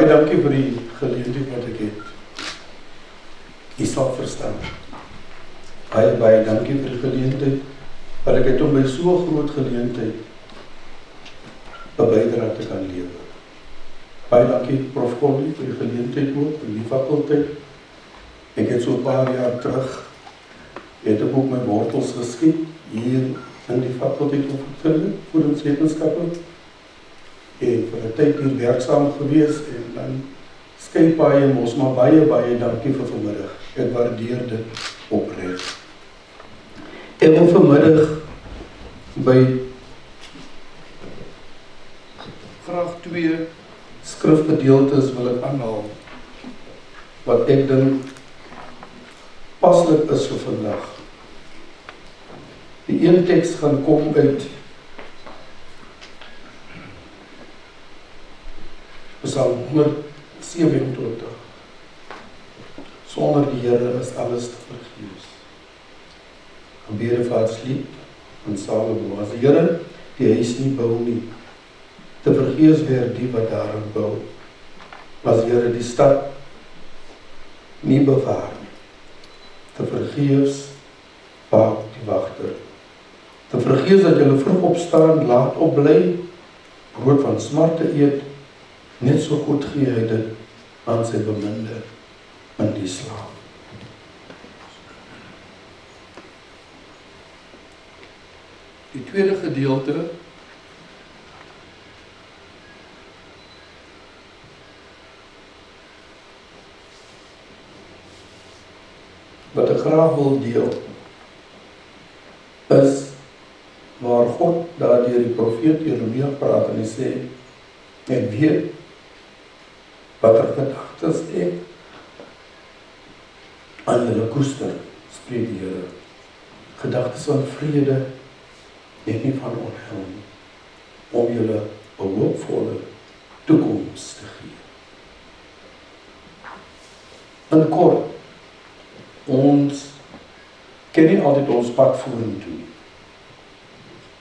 Dankie vir die geleentheid wat ek het. Jy sal verstaan. Baie dankie vir die geleentheid wat ek het om by so groot geleentheid 'n bydrae te kan lewer. Baie dankie Prof. Collie vir die geleentheid ook in die fakulteit. Ek het so 'n paar jaar terug het ek ook my wortels geskiet hier in die fakulteit van voedingswetenskappe. En vir 'n tyd hier werksaam gewees en dan skei baie mos, maar baie dankie vir vanmiddag. Ek waardeer dit opreg. Ek wil vanmiddag by graag 2 skrifgedeeltes wil ek aanhaal wat ek dink paslik is vir vandag. Die een teks gaan kom uit Psalm 127. Sonder die Here is alles te vergeefs. Gebede vir het lied van Salomo. As die Here die huis nie bou nie, te vergeefs weer die wat daarin bou. As die Here die stad nie bewaar nie, te vergeefs waak die wagter. Te vergeefs dat julle vroeg opstaan, laat opbly, brood van smarte eet, net so goed gee hy dit aan sy beminde in die slaap. Die tweede gedeelte wat ek graag wil deel is waar God daardeur die profeet Jeremia praat en hy sê, ek weet wat gedagtes ek aan julle koester, spreek die Here, gedagtes van vrede en nie van onheil nie, om julle 'n hoopvolle toekoms te gee. In kort, ons ken nie altyd ons pad vorentoe,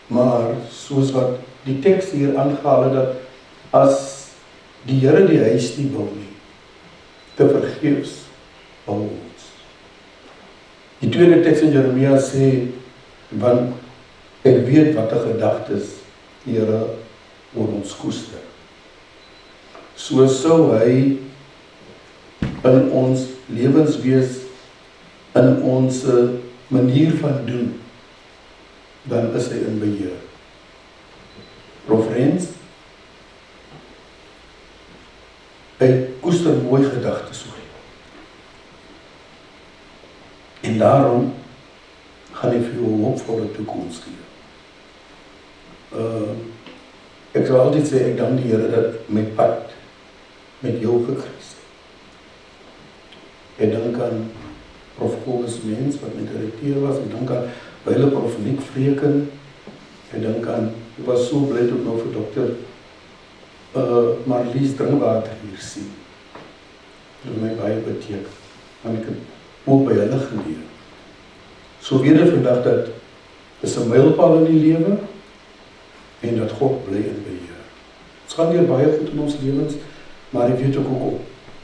maar soos wat die teks hier aangehaal het, dat as die Here die huis nie bou nie, te vergeefs bou ons. Die tweede teks in Jeremia sê, want ek weet wat die gedagtes die Here oor ons koester. So sou hy in ons lewens wees, in ons manier van doen, dan is hy in beheer. Prof. Rens, hy koester mooi gedagtes oor jou. En daarom gaan ek vir jou 'n hoopvolle toekoms gee. Ek sal altyd sê, ek dank die Here dat my pad met jou gekruis het. Ek dank aan Prof. Kobus Mens, wat my direkteur was. Ek dank aan wyle Prof. Nick Vreken. Ek dank aan, ek was so bly toe ek nou vir dokter Marlies Drinkwater hier sien. Dit my baie beteken, want ek het ook by hulle geleer. So weet ek vandag dat is 'n mylpaal in die lewe en dat God bly in beheer. Ons gaan weer baie goed in ons lewens, maar ek weet ook hoekom,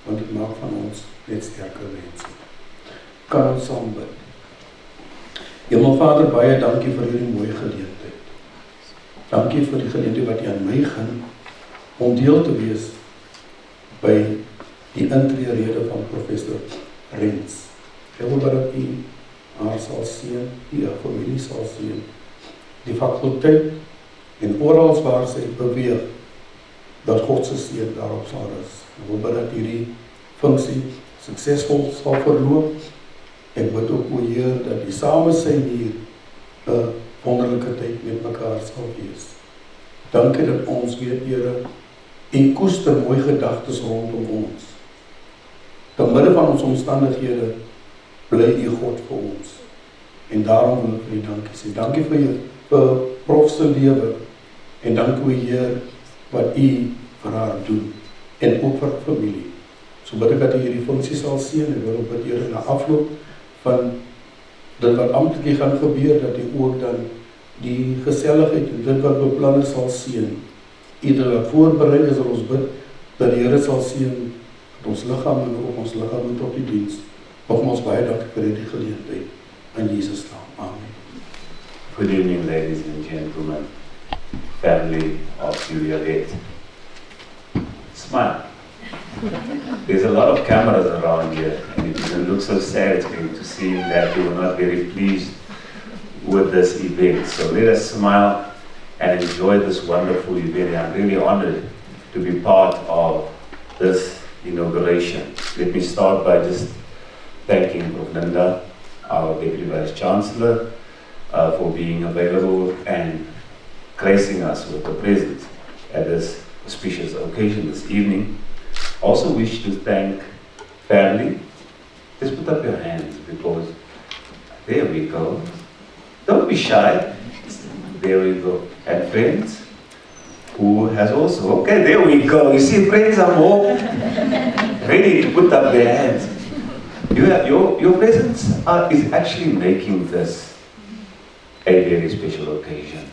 want dit maak van ons net sterker mense. Kan ons saam bid. Hemelvader, baie dankie vir hierdie mooi geleentheid. Dankie vir die geleentheid wat U aan my gaan om deel te wees by die intreerede van Professor Rens. Ek wil dat U haar sal seën, die familie sal seën, die fakulteit en oral waar sy beweeg, dat God se seën daarop sal rus. Ek wil bid dat hierdie funksie suksesvol sal verloop. Ek bid ook, o Heer, dat die samesyn hier 'n wonderlike tyd met mekaar sal wees. Dankie dat ons weet, Here, U koester mooi gedagtes rondom ons. Te midde van ons omstandighede bly U God vir ons. En daarom wil ek vir U dankie sê. Dankie vir Prof se lewe. En dankie, o Heer, wat U vir haar doen. En ook vir familie. So bid ek dat U hierdie funksie sal seën. Ek wil ook bid, Here, na afloop van dit wat amptelik gaan gebeur, dat U ook dan die geselligheid en dit wat beplan is sal seën. Ieder wat voorberei is, ons bid, dat die Here sal seën, dat ons liggame en ook ons liggame tot die diens. Nogmaals baie dankie vir die geleentheid. In Jesus naam. Amen. Good evening, ladies and gentlemen, family of Julia Lett. Smile. There's a lot of cameras around here, and it doesn't look so sad to see that you were not very pleased with this event. So let us smile and enjoy this wonderful event. I'm really honored to be part of this inauguration. Let me start by just thanking Prof. Linda, our Deputy Vice Chancellor, for being available and gracing us with the presence at this auspicious occasion this evening. Also wish to thank family. Just put up your hands, because there we go. Don't be shy. There we go. And friends, who has also, okay, there we go. You see, friends are more ready to put up their hands. Your presence is actually making this a very special occasion.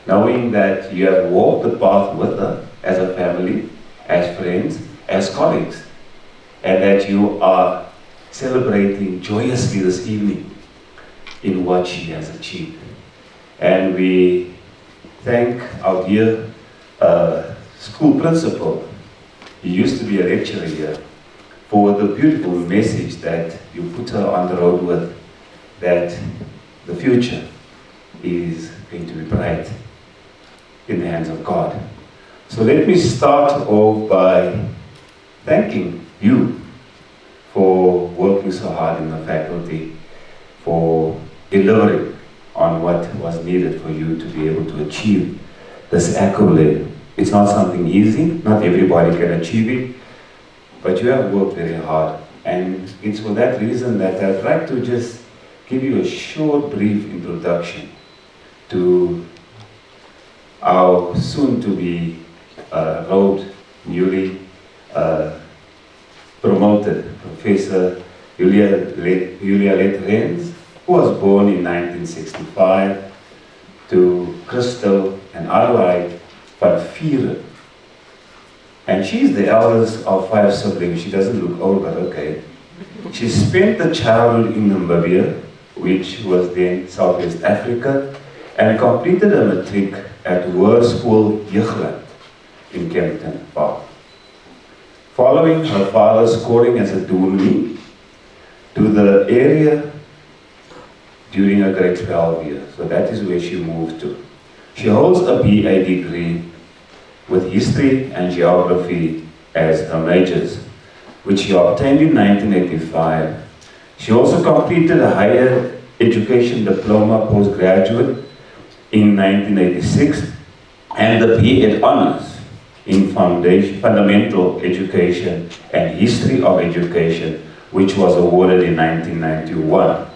Knowing that you have walked the path with her as a family, as friends, as colleagues, and that you are celebrating joyously this evening in what she has achieved. And we thank our dear school principal, he used to be a lecturer here, for the beautiful message that you put her on the road with, that the future is going to be bright in the hands of God. So let me start off by thanking you for working so hard in the faculty, for delivering on what was needed for you to be able to achieve this accolade. It's not something easy, not everybody can achieve it, but you have worked very hard. And it's for that reason that I'd like to just give you a short, brief introduction to our soon-to-be newly promoted Professor Julia Lett Rens, who was born in 1965 to Christel and Adelheid van Vieren. And she's the eldest of 5 siblings. She doesn't look old, but okay. She spent the childhood in Namibia, which was then Southwest Africa, and completed a matric at Hoërskool Jeugland in Kempton Park. Following her father's calling as a dominee to the area during her grade 12 years. So that is where she moved to. She holds a BA degree with history and geography as her majors, which she obtained in 1985. She also completed a higher education diploma postgraduate in 1986 and the B.Ed Honors in Fundamental Education and History of Education, which was awarded in 1991.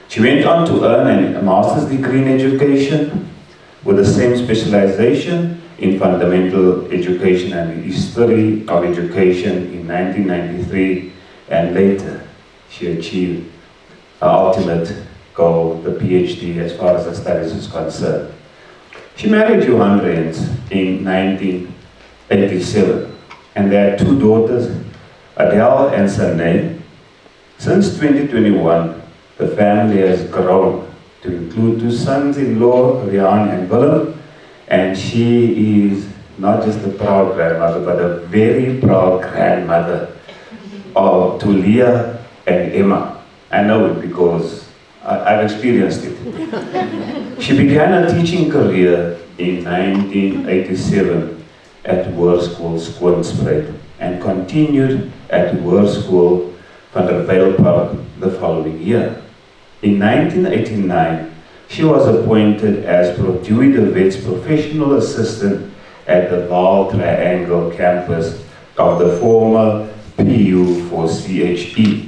She went on to earn a master's degree in education with the same specialization in fundamental education and history of education in 1993, and later she achieved her ultimate goal, the PhD, as far as her studies is concerned. She married Johan Rens in 1987, and they had 2 daughters, Adele and Sarnay. Since 2021, the family has grown to include 2 sons-in-law, Rian and Willem, and she is not just a proud grandmother, but a very proud grandmother to Leah and Emma. I know it because I've experienced it. She began her teaching career in 1987 at Hoërskool Skoonspruit and continued at Hoërskool van der Bijlpark the following year. In 1989, she was appointed as Dewey de Wet's professional assistant at the Vaal Triangle campus of the former PU for CHE.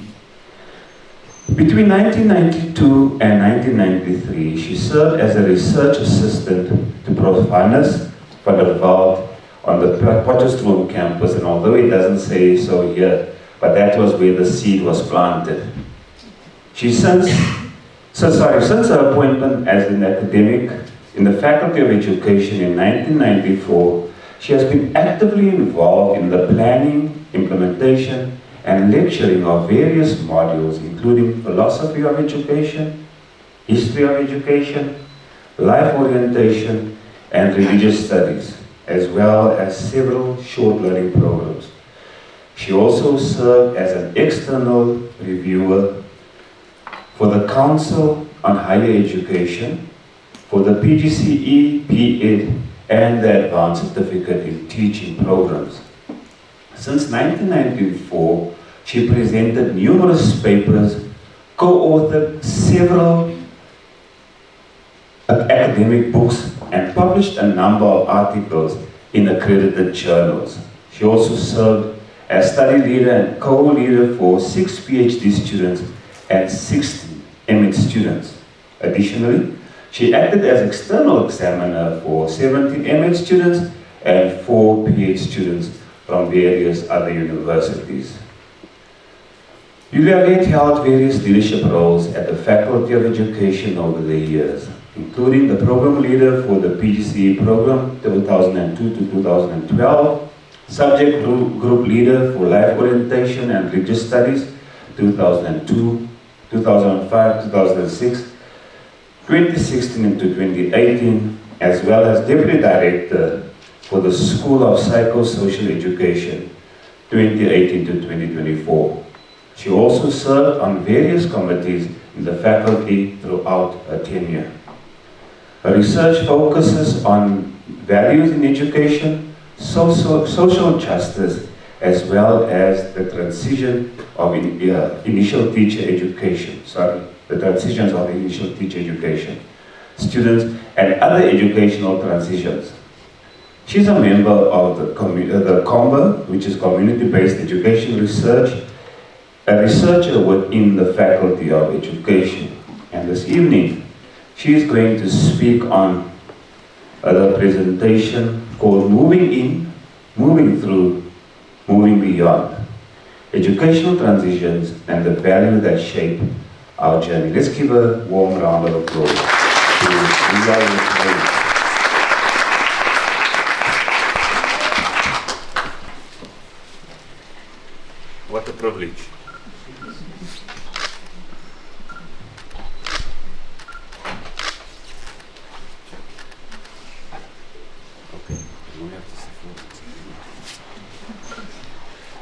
Between 1992 and 1993, she served as a research assistant to Prof. Hannes van der Walt on the Potchefstroom campus, and although it doesn't say so here, but that was where the seed was planted. Since her appointment as an academic in the Faculty of Education in 1994, she has been actively involved in the planning, implementation, and lecturing of various modules, including philosophy of education, history of education, life orientation, and religious studies, as well as several short learning programs. She also served as an external reviewer for the Council on Higher Education, for the PGCE, B.Ed, and the Advanced Certificate in Teaching programs. Since 1994, she presented numerous papers, co-authored several academic books, and published a number of articles in accredited journals. She also served as study leader and co-leader for 6 PhD students and 16 MD students. Additionally, she acted as external examiner for 17 MD students and 4 PhD students from various other universities. Julia Let held various leadership roles at the Faculty of Education over the years, including the program leader for the PGCE program 2002 to 2012, subject group leader for life orientation and religious studies 2002, 2005, 2006, 2016 into 2018, as well as deputy director for the School of Psychosocial Education 2018 to 2024. She also served on various committees in the faculty throughout her tenure. Her research focuses on values in education, social justice, as well as the transition of initial teacher education, the transitions of initial teacher education, students, and other educational transitions. She's a member of the COMBA, which is Community-Based Education Research, a researcher within the Faculty of Education. And this evening, she is going to speak on the presentation called Moving In, Moving Through, Moving Beyond, Educational Transitions and the Value that Shape Our Journey. Let's give a warm round of applause to Julia. What a privilege.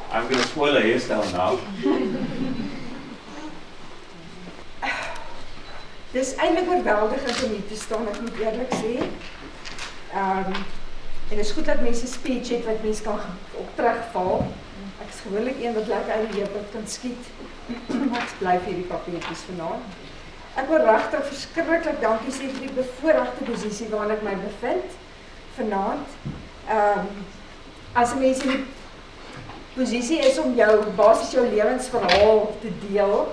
I'm going to spoil a hairstyle now. Dis eintlik oorweldigend om hier te staan, ek moet eerlik sê. En dit is goed dat mense 'n speech het wat mense kan op terugval. Ek is gewoonlik een wat lekker uit die heup kan skiet. Ek bly vir hierdie papiertjies vanaand. Ek wil regtig verskriklik dankie sê vir die bevoorregte posisie waarin ek my bevind vanaand. As 'n mens in die posisie is om basies jou lewensverhaal te deel,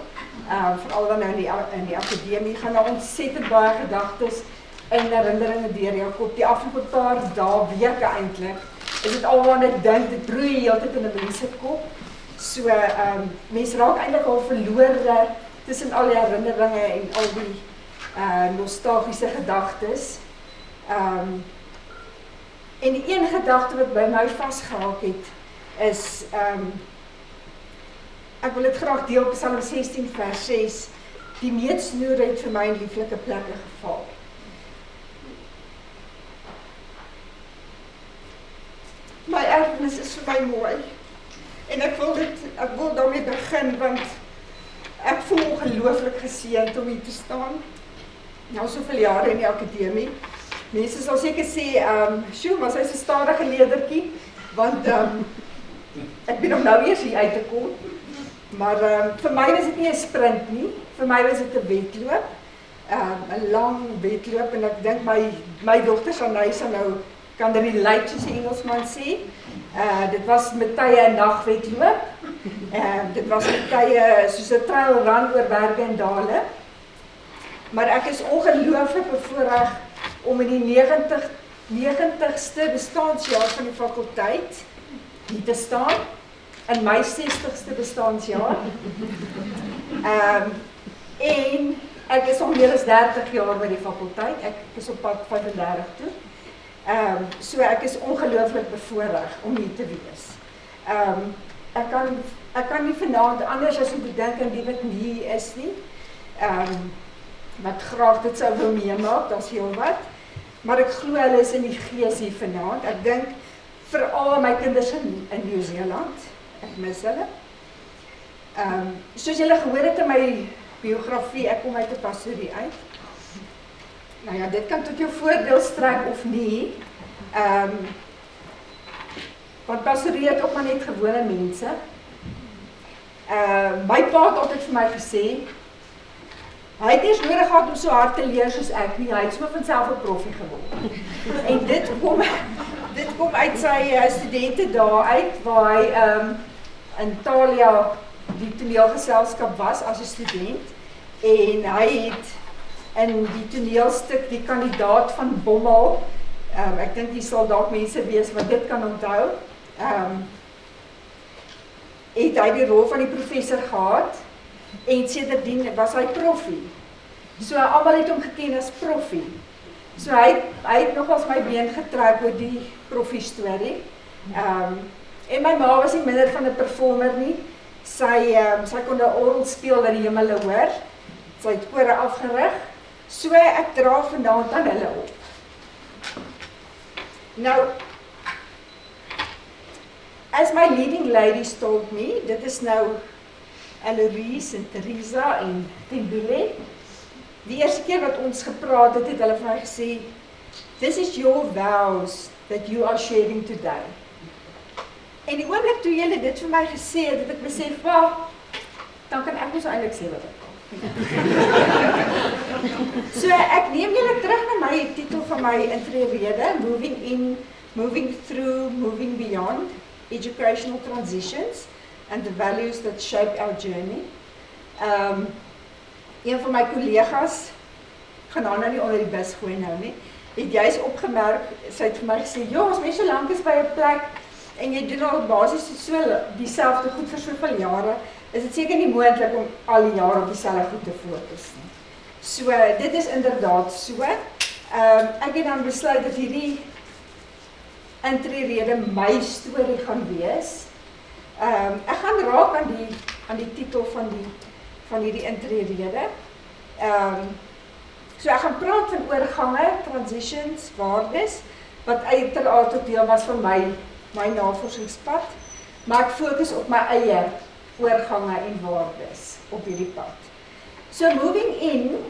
veral dan nou in die akademie, gaan daar ontsettend baie gedagtes en herinneringe deur jou kop. Die afgelope paar dae, weke eintlik, is dit alwaar ek dink, dit broei heeltyd in 'n mens se kop. So, mense raak eintlik al verlore tussen al die herinneringe en al die nostalgiese gedagtes. En die een gedagte wat by my vasgehaak het, is, ek wil dit graag deel op Psalm 16 vers 6, die meetsnoer het vir my in lieflike plekke geval. My erfenis is vir my mooi, en ek wil daarmee begin, want ek voel ongelooflik geseënd om hier te staan, nou soveel jare in die akademie. Mense sal seker sê, sjoe, was hy so stadige ledertjie, want ek ben nog nou eers hier uit te kom, maar vir my was dit nie 'n sprint nie, vir my was dit 'n wedloop, 'n lang wedloop, en ek dink my dogter Shanay sal nou kan dit relate, soos die Engelsman sê. Dit was met tye 'n nagwedloop, dit was met tye soos 'n trail run oor berge en dale, maar ek is ongelooflik bevoorreg om in die 90ste bestaansjaar van die fakulteit hier te staan, in my 60ste bestaansjaar. En ek is al meer as 30 jaar by die fakulteit, ek is op pad 35 toe. So ek is ongelooflik bevoorreg om hier te wees. Ek kan nie vanaand anders as om te dink aan die wat nie is nie, wat graag dit sou wil meemaak, daar's heel wat, maar ek glo hulle is in die gees hier vanaand. Ek dink veral my kinders in Nieu-Seeland, ek mis hulle. Soos julle gehoor het in my biografie, ek kom uit 'n pastorie uit. Nou ja, dit kan tot jou voordeel strek of nie. Want pastorie het ook maar net gewone mense. My pa het altyd vir my gesê, hy het eers nodig gehad om so hard te leer soos ek nie, hy het sommer van self 'n proffie geword. En dit kom uit sy studente daar uit, waar hy in Thalia die toneelgeselskap was as 'n student, en hy het in die toneelstuk Die Kandidaat van Bommel, ek dink die sal dalk mense wees wat dit kan onthou, het hy die rol van die professor gehad, en sedertdien was hy proffie. So almal het hom geken as proffie. So hy het nogals my been getrek oor die proffie storie. En my ma was nie minder van 'n performer nie. Sy kon 'n orgel speel dat die hemele hoor. Sy het kore afgerig. So ek dra vanaand aan hulle op. Nou, as my leading ladies told me, dit is nou Eloise en Teresa en Tembile, die eerste keer wat ons gepraat het, het hulle vir my gesê, this is your vows that you are sharing today. En die oomblik toe julle dit vir my gesê het, het ek besef, wel, dan kan ek ons eintlik sê wat ek kan. So ek neem julle terug na my titel van my intrede, Moving In, Moving Through, Moving Beyond, Educational Transitions and the Values that Shape Our Journey. Een van my kollegas, gaan nou nie onder die bus gooi nou nie, het juist opgemerk, sy het vir my gesê, ja, as mens so lank is by 'n plek, en jy doen al basies so dieselfde goed vir soveel jare, is dit seker nie moontlik om al die jare op dieselfde goed te fokus nie. So, dit is inderdaad so. Ek het dan besluit dat hierdie intrede my storie gaan wees. Ek gaan raak aan die titel van hierdie intrede. So ek gaan praat van oorgange, transitions, waardes, wat uiteraard ook deel was van my navorsingspad, maar ek fokus op my eie oorgange en waardes op hierdie pad. So moving in,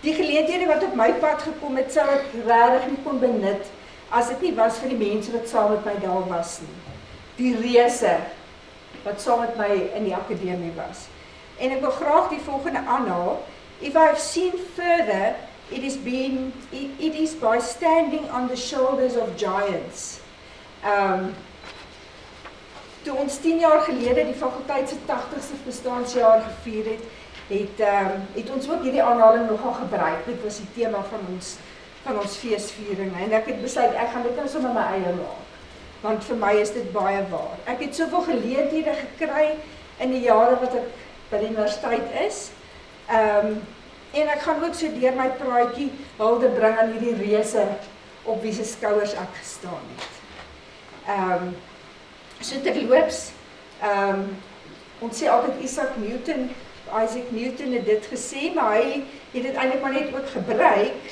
die geleenthede wat op my pad gekom het, sou ek regtig nie kon benut, as dit nie was vir die mense wat saam met my daar was nie. Die reëse wat saam met my in die akademie was. En ek wil graag die volgende aanhaal. If I have seen further, it is by standing on the shoulders of giants. Toe ons 10 jaar gelede die fakulteit se 80ste bestaanjaar gevier het ons ook hierdie aanhaling nogal gebruik. Dit was die tema van ons feesviering. En ek het besluit, ek gaan dit nou sommer my eie maak. Want vir my is dit baie waar. Ek het soveel geleenthede gekry in die jare wat ek by die universiteit is. En ek gaan ook so deur my praatjie hulde bring aan hierdie reuse op wie se skouers ek gestaan het. So terloops, ons sê altyd Isaac Newton het dit gesê, maar hy het dit eintlik maar net ook gebruik,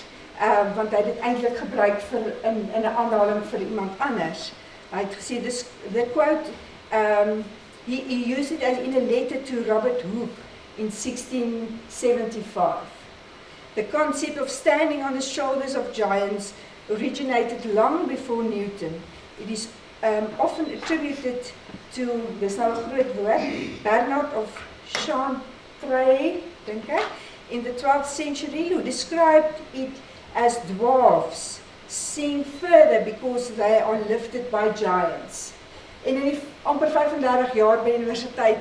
want hy het dit eintlik gebruik in 'n aanhaling vir iemand anders. Hy het gesê, the quote, he used it as in a letter to Robert Hooke in 1675. The concept of standing on the shoulders of giants originated long before Newton. It is often attributed to, dis nou 'n groot woord, Bernard of Chantrey, dink ek, in the 12th century, who described it as dwarfs seeing further because they are lifted by giants. En in die amper 35 jaar by die universiteit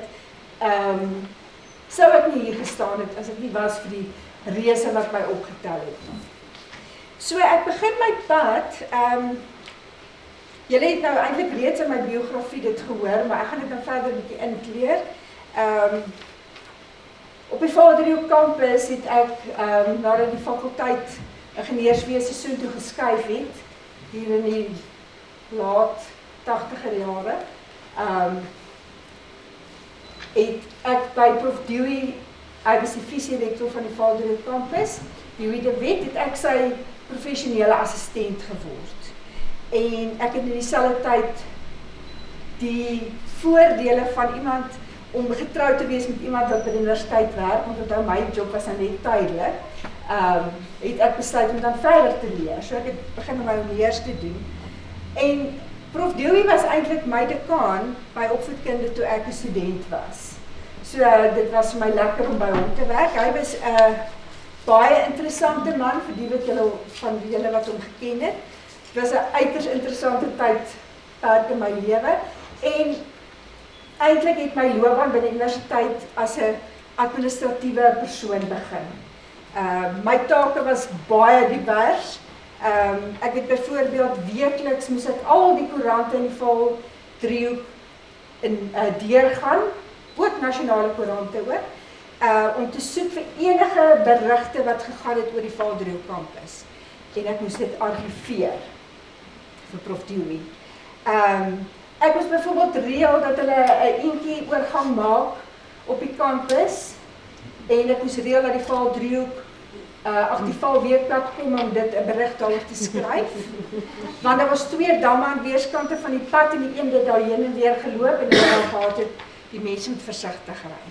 sou ek nie hier gestaan het as dit nie was vir die reuse wat my opgetel het. So ek begin my pad, julle het nou eintlik reeds in my biografie dit gehoor, maar ek gaan dit nou verder 'n bietjie inkleer. Op die Vaderhoek kampus het ek nadat die fakulteit ingenieurswese soontoe geskuif het, hier in die laat 80er jare, het ek by Prof Dewey, hy was die visierektor van die Vaderhoek kampus, Dewey de Wet, het ek sy professionele assistent geword. En ek het in dieselfde tyd die voordele van iemand om getroud te wees met iemand wat by die universiteit werk, want onthou my job was dan net tydelik, het ek besluit om dan verder te leer. So ek het begin om my honneurs te doen. En Prof Dewey was eintlik my dekaan by opvoedkunde toe ek 'n student was. So dit was vir my lekker om by hom te werk. Hy was 'n baie interessante man vir die van julle wat hom geken het. Dit was 'n uiters interessante tydperk in my lewe en eintlik het my loopbaan by die universiteit as 'n administratiewe persoon begin. My take was baie divers. Ek het byvoorbeeld weekliks moes ek al die koerante in die Vaaldriehoek deurgaan, ook nasionale koerante ook, om te soek vir enige berigte wat gegaan het oor die Vaaldriehoek kampus. En ek moes dit argiveer vir Prof Dewey. Ek moes byvoorbeeld reël dat hulle 'n eentjie oorgang maak op die kampus en ek moes reël dat die Vaaldriehoek die Valweekblad kom om dit 'n berig daaroor te skryf. Want daar was 2 damme aan weerskante van die pad en die een het daar heen en weer geloop en hulle gehad het die mense moet versigtig ry.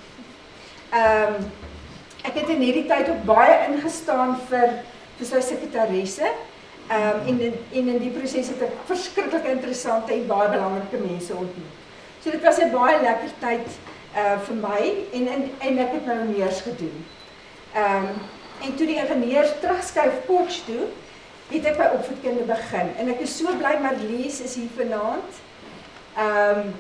Ek het in hierdie tyd ook baie ingestaan vir sy sekretaresse. En in die proses het ek verskriklik interessante en baie belangrike mense ontmoet. So dit was 'n baie lekker tyd vir my en ek het my honneurs gedoen. En toe die ingenieurs terugskuif Potch toe, het ek by opvoedkunde begin. En ek is so bly Marlies is hier vanaand.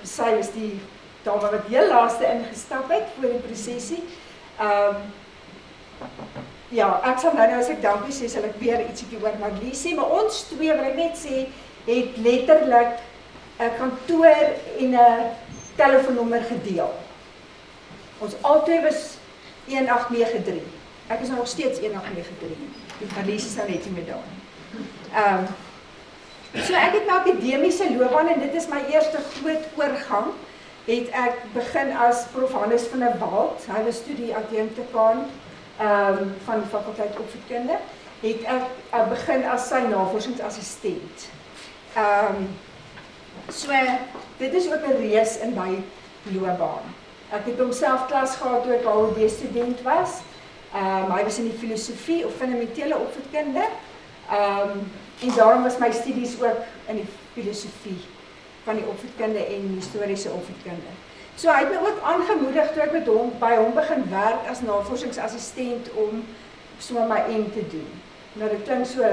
Sy is die dame wat heel laaste ingestap het voor die prosesie. Ja, ek sal nou as ek dankie sê, sal ek weer ietsiekie oor Marlies sê, maar ons twee, wil ek net sê, het letterlik 'n kantoor en 'n telefoonnommer gedeel. Ons albei was 1893. Ek is nou nog steeds 1893. Marlies is nou net nie meer daar. So ek het my akademiese loopbaan en dit is my eerste groot oorgang. Het ek begin as Prof Hannes van der Walt, hy was toe die adjunktekaan van die fakulteit opvoedkunde, het ek begin as sy navorsingsassistent. So dit is ook 'n reis in my loopbaan. Ek het homself klas gehad toe ek al 'n student was. Hy was in die filosofie of fundamentele opvoedkunde. En daarom was my studies ook in die filosofie van die opvoedkunde en historiese opvoedkunde. So hy het my ook aangemoedig toe ek met hom by hom begin werk as navorsingsassistent om sommer my M te doen. Nou dit klink so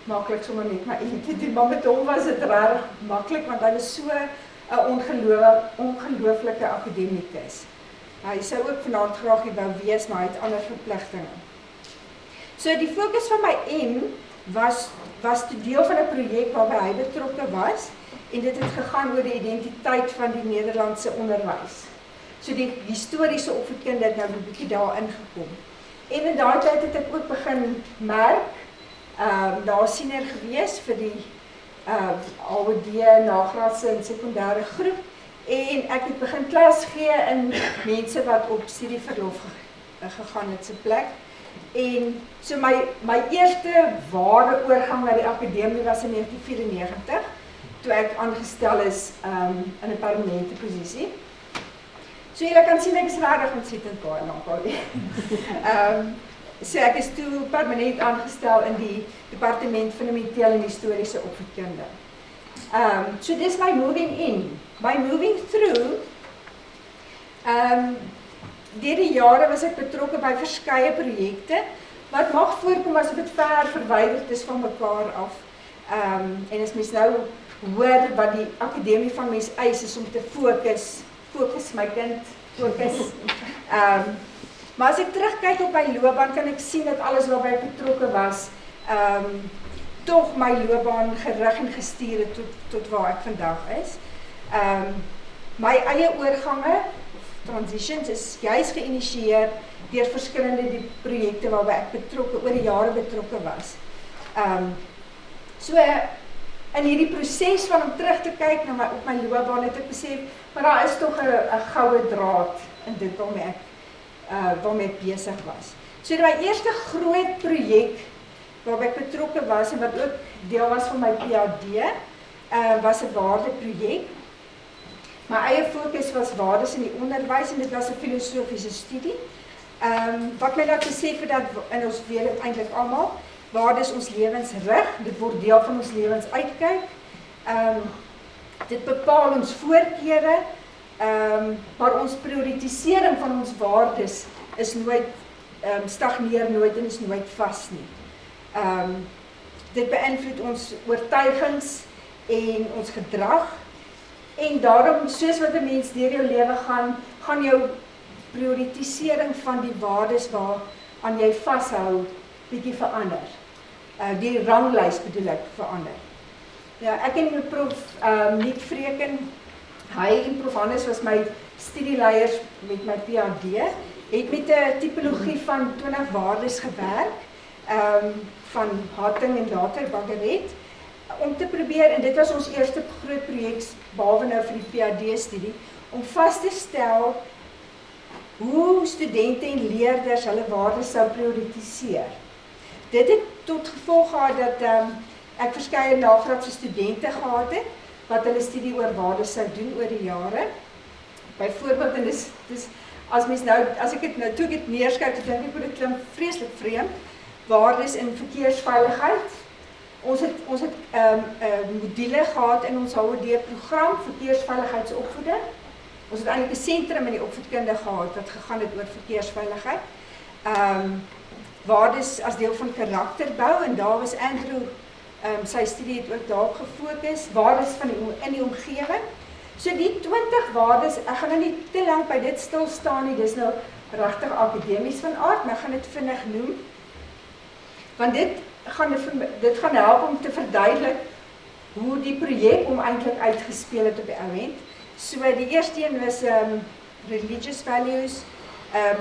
maklik sommer net my M te doen, maar met hom was dit regtig maklik want hy was so 'n ongelooflike akademikus. Hy sou ook vanaand graag hier wou wees, maar hy het ander verpligtinge. So die fokus van my M was te deel van 'n projek waarby hy betrokke was en dit het gegaan oor die identiteit van die Nederlandse onderwys. So die historiese opvoedkunde het nou 'n bietjie daar ingekom. En in daai tyd het ek ook begin merk, daar senior gewees vir die AOD nagraadse en sekondêre groep en ek het begin klas gee in mense wat op studieverlof gegaan het se plek. En so my eerste ware oorgang na die akademie was in 1994 toe ek aangestel is in 'n permanente posisie. So julle kan sien ek is regtig ontsettend baie lank al. So ek is toe permanent aangestel in die departement fundamentele en historiese opvoedkunde. So dis my moving in. My moving through, deur die jare was ek betrokke by verskeie projekte wat mag voorkom asof dit ver verwyderd is van mekaar af. En as mens nou hoor wat die akademie van mens eis is om te fokus my kind, fokus. Maar as ek terugkyk op my loopbaan kan ek sien dat alles waarby ek betrokke was, tog my loopbaan gerig en gestuur het tot waar ek vandag is. My eie oorgange, transitions, is juist geïnisieer deur verskillende projekte waarby ek oor die jare betrokke was. So in hierdie proses van om terug te kyk na op my loopbaan het ek besef, maar daar is tog 'n goue draad in dit waarmee ek besig was. So my eerste groot projek waarby ek betrokke was en wat ook deel was van my PhD, was 'n waardeprojek. My eie fokus was waardes in die onderwys en dit was 'n filosofiese studie. Wat my laat besef het dat, en ons weet dit eintlik almal, waardes ons lewens rig, dit word deel van ons lewens uitkyk. Dit bepaal ons voorkeure, maar ons prioritisering van ons waardes is nooit, stagneer nooit en is nooit vas nie. Dit beïnvloed ons oortuigings en ons gedrag. En daarom, soos wat 'n mens deur jou lewe gaan jou prioritisering van die waardes waaraan jy vashou bietjie verander. Die ranglys bedoel ek verander. Ja, ek en prof Nick Vreken, hy en prof Hannes was my studieleiers met my PhD, het met 'n tipologie van 20 waardes gewerk, van Hatting en later Bageret, om te probeer, en dit was ons eerste groot projek, behalwe nou vir die PhD-studie, om vas te stel hoe studente en leerders hulle waardes sou prioritiseer. Dit het tot gevolg gehad dat ek verskeie nagraadse studente gehad het, wat hulle studie oor waardes sou doen oor die jare. Byvoorbeeld, en dis as ek dit neerskryf, dan dink ek dit klink vreeslik vreemd, waardes in verkeersveiligheid. Ons het module gehad in ons HOD-program, verkeersveiligheidsopvoeding. Ons het eintlik 'n sentrum in die opvoedkunde gehad wat gegaan het oor verkeersveiligheid. Waardes as deel van karakterbou, en daar was Andrew, sy studie het ook daarop gefokus, waardes in die omgewing. So die 20 waardes, ek gaan nou nie te lank by dit stil staan nie, dis nou regtig akademies van aard, maar ek gaan dit vinnig noem. Want dit gaan help om te verduidelik hoe die projek om eintlik uitgespeel het op die oomblik. So die eerste een was religious values,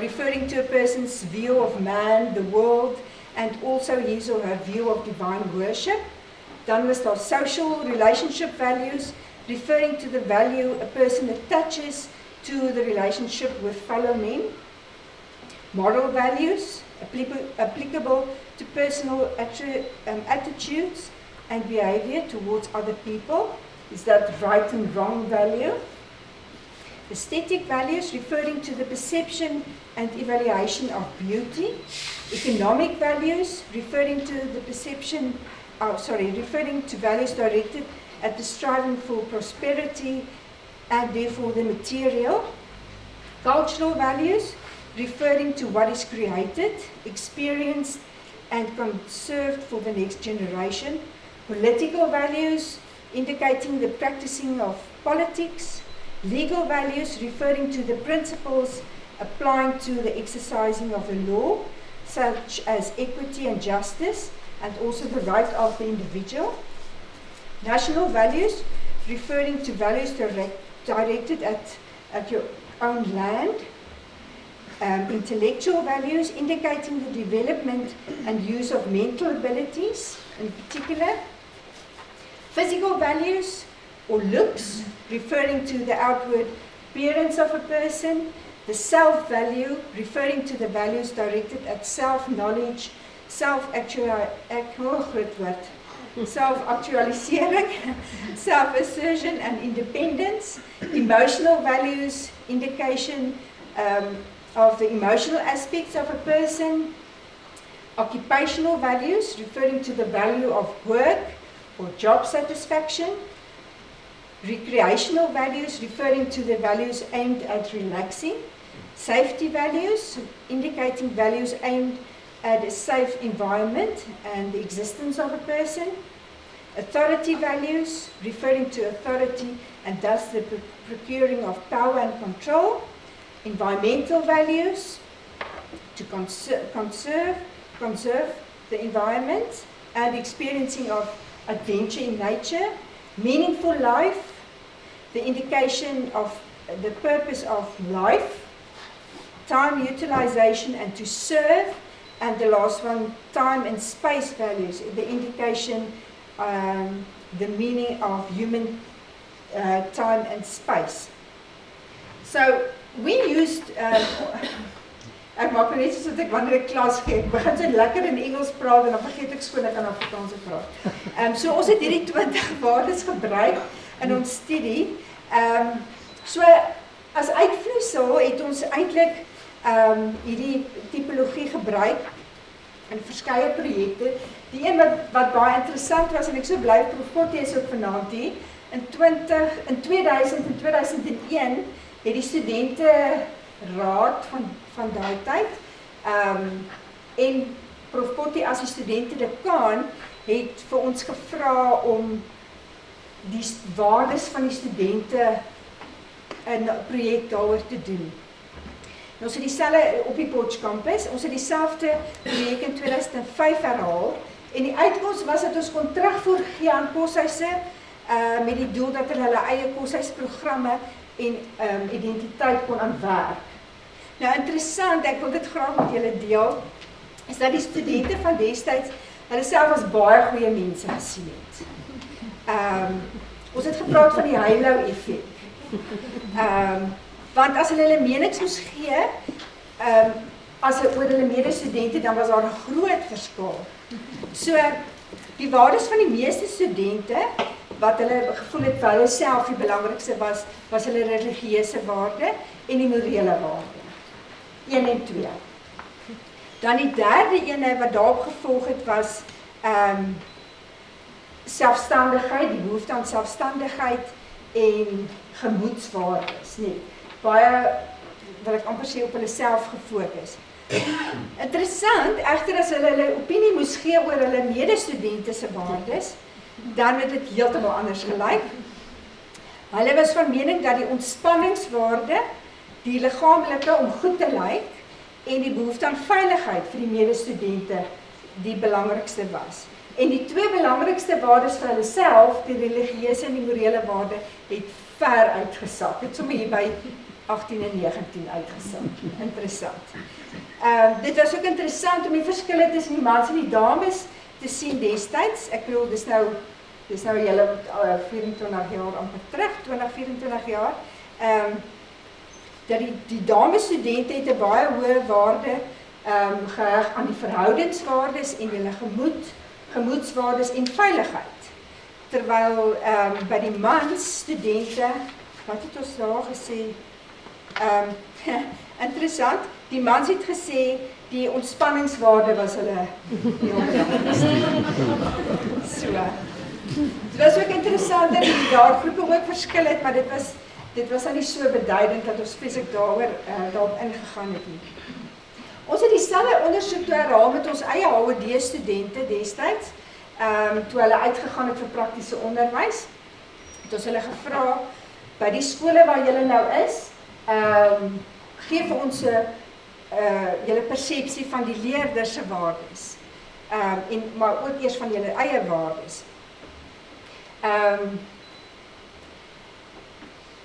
referring to a person's view of man, the world, and also his or her view of divine worship. Dan was daar social relationship values, referring to the value a person attaches to the relationship with fellow men. Moral values, applicable to personal attitudes and behavior towards other people. Is that right and wrong value? Aesthetic values, referring to the perception and evaluation of beauty. Economic values, referring to values directed at the striving for prosperity and therefore the material. Cultural values, referring to what is created, experienced, and conserved for the next generation. Political values, indicating the practicing of politics. Legal values, referring to the principles applying to the exercising of the law, such as equity and justice, and also the right of the individual. National values, referring to values directed at your own land. Intellectual values, indicating the development and use of mental abilities in particular. Physical values or looks, referring to the outward appearance of a person. The self-value, referring to the values directed at self-knowledge, self-actualisering, self-assertion and independence. Emotional values, indication of the emotional aspects of a person. Occupational values, referring to the value of work or job satisfaction. Recreational values, referring to the values aimed at relaxing. Safety values, indicating values aimed at a safe environment and the existence of a person. Authority values, referring to authority and thus the procuring of power and control. Environmental values, to conserve the environment and experiencing of adventure in nature. Meaningful life, the indication of the purpose of life. Time utilization and to serve. And the last one, time and space values, the indication, the meaning of human time and space. So we used, ek maak net soos wat ek wanneer ek klas gee, ek begin so lekker in Engels praat en dan vergeet ek skoon ek kan Afrikaans praat. So ons het hierdie 20 waardes gebruik in ons studie. So as uitvloeisel het ons eintlik hierdie tipologie gebruik in verskeie projekte. Die een wat baie interessant was en ek so bly Prof Kotte is ook vanaand hier. In 2000 en 2001 het die studente raad van daai tyd en Prof Kotte as die studente dekaan het vir ons gevra om die waardes van die studente 'n projek daaroor te doen. Ons het dieselfde op die Potch campus, ons het dieselfde projek in 2005 herhaal en die uitkoms was dat ons kon terugvoer gee aan koshuise met die doel dat hulle eie koshuisprogramme en identiteit kon aanwerk. Nou interessant, ek wil dit graag met julle deel, is dat die studente van destyds hulle self as baie goeie mense gesien het. Ons het gepraat van die halo effek. Want as hulle menings moes gee, as oor hulle medestudente, dan was daar 'n groot verskil. So, die waardes van die meeste studente, wat hulle gevoel het vir hulle self die belangrikste was hulle religieuse waarde en die morele waarde. 1 en 2. Dan die derde ene wat daarop gevolg het was selfstandigheid, die behoefte aan selfstandigheid en gemoedswaardes. Nee, baie wil ek amper sê op hulle self gefokus. Interessant, egter as hulle opinie moes gee oor hulle medestudente se waardes, dan het dit heeltemal anders gelyk. Hulle was van mening dat die ontspanningswaarde, die liggaamlike om goed te lyk en die behoefte aan veiligheid vir die medestudente die belangrikste was. En die twee belangrikste waardes vir hulle self, die religieuse en die morele waarde, het ver uitgesak. Het sommer hier by 18 en 19 uitgesak. Interessant. Dit was ook interessant om die verskille tussen die mans en die dames te sien destyds. Ek bedoel, dis nou julle 24 jaar amper terug, 20-24 jaar. Dat die damesstudente het 'n baie hoë waarde geheg aan die verhoudingswaardes en hulle gemoedswaardes en veiligheid. Terwyl by die mansstudente, wat het ons daar gesê? Interessant, die mans het gesê die ontspanningswaarde was hulle heel belangrikste. So. Dit was ook interessant dat die jaargroepe ook verskil het, maar dit dit was dan nie so beduidend dat ons spesifiek daarop ingegaan het nie. Ons het dieselfde ondersoek toe herhaal met ons eie HOD studente destyds, toe hulle uitgegaan het vir praktiese onderwys. Het ons hulle gevra, by die skole waar julle nou is, gee vir ons julle persepsie van die leerders se waardes, maar ook eers van julle eie waardes.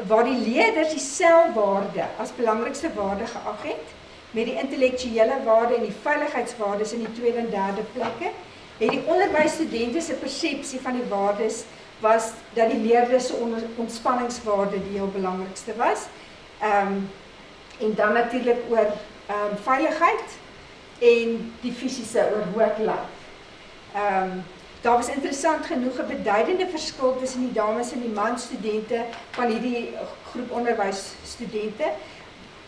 Waar die leerders die selfwaarde as belangrikste waarde geag het, met die intellektuele waarde en die veiligheidswaardes in die tweede en derde plekke, het die onderwysstudente se persepsie van die waardes was dat die leerders se ontspanningswaarde die heel belangrikste was, en dan natuurlik oor veiligheid en die fisiese oor work-life. Daar was interessant genoeg 'n beduidende verskil tussen die dames en die man studente van hierdie groep onderwysstudente.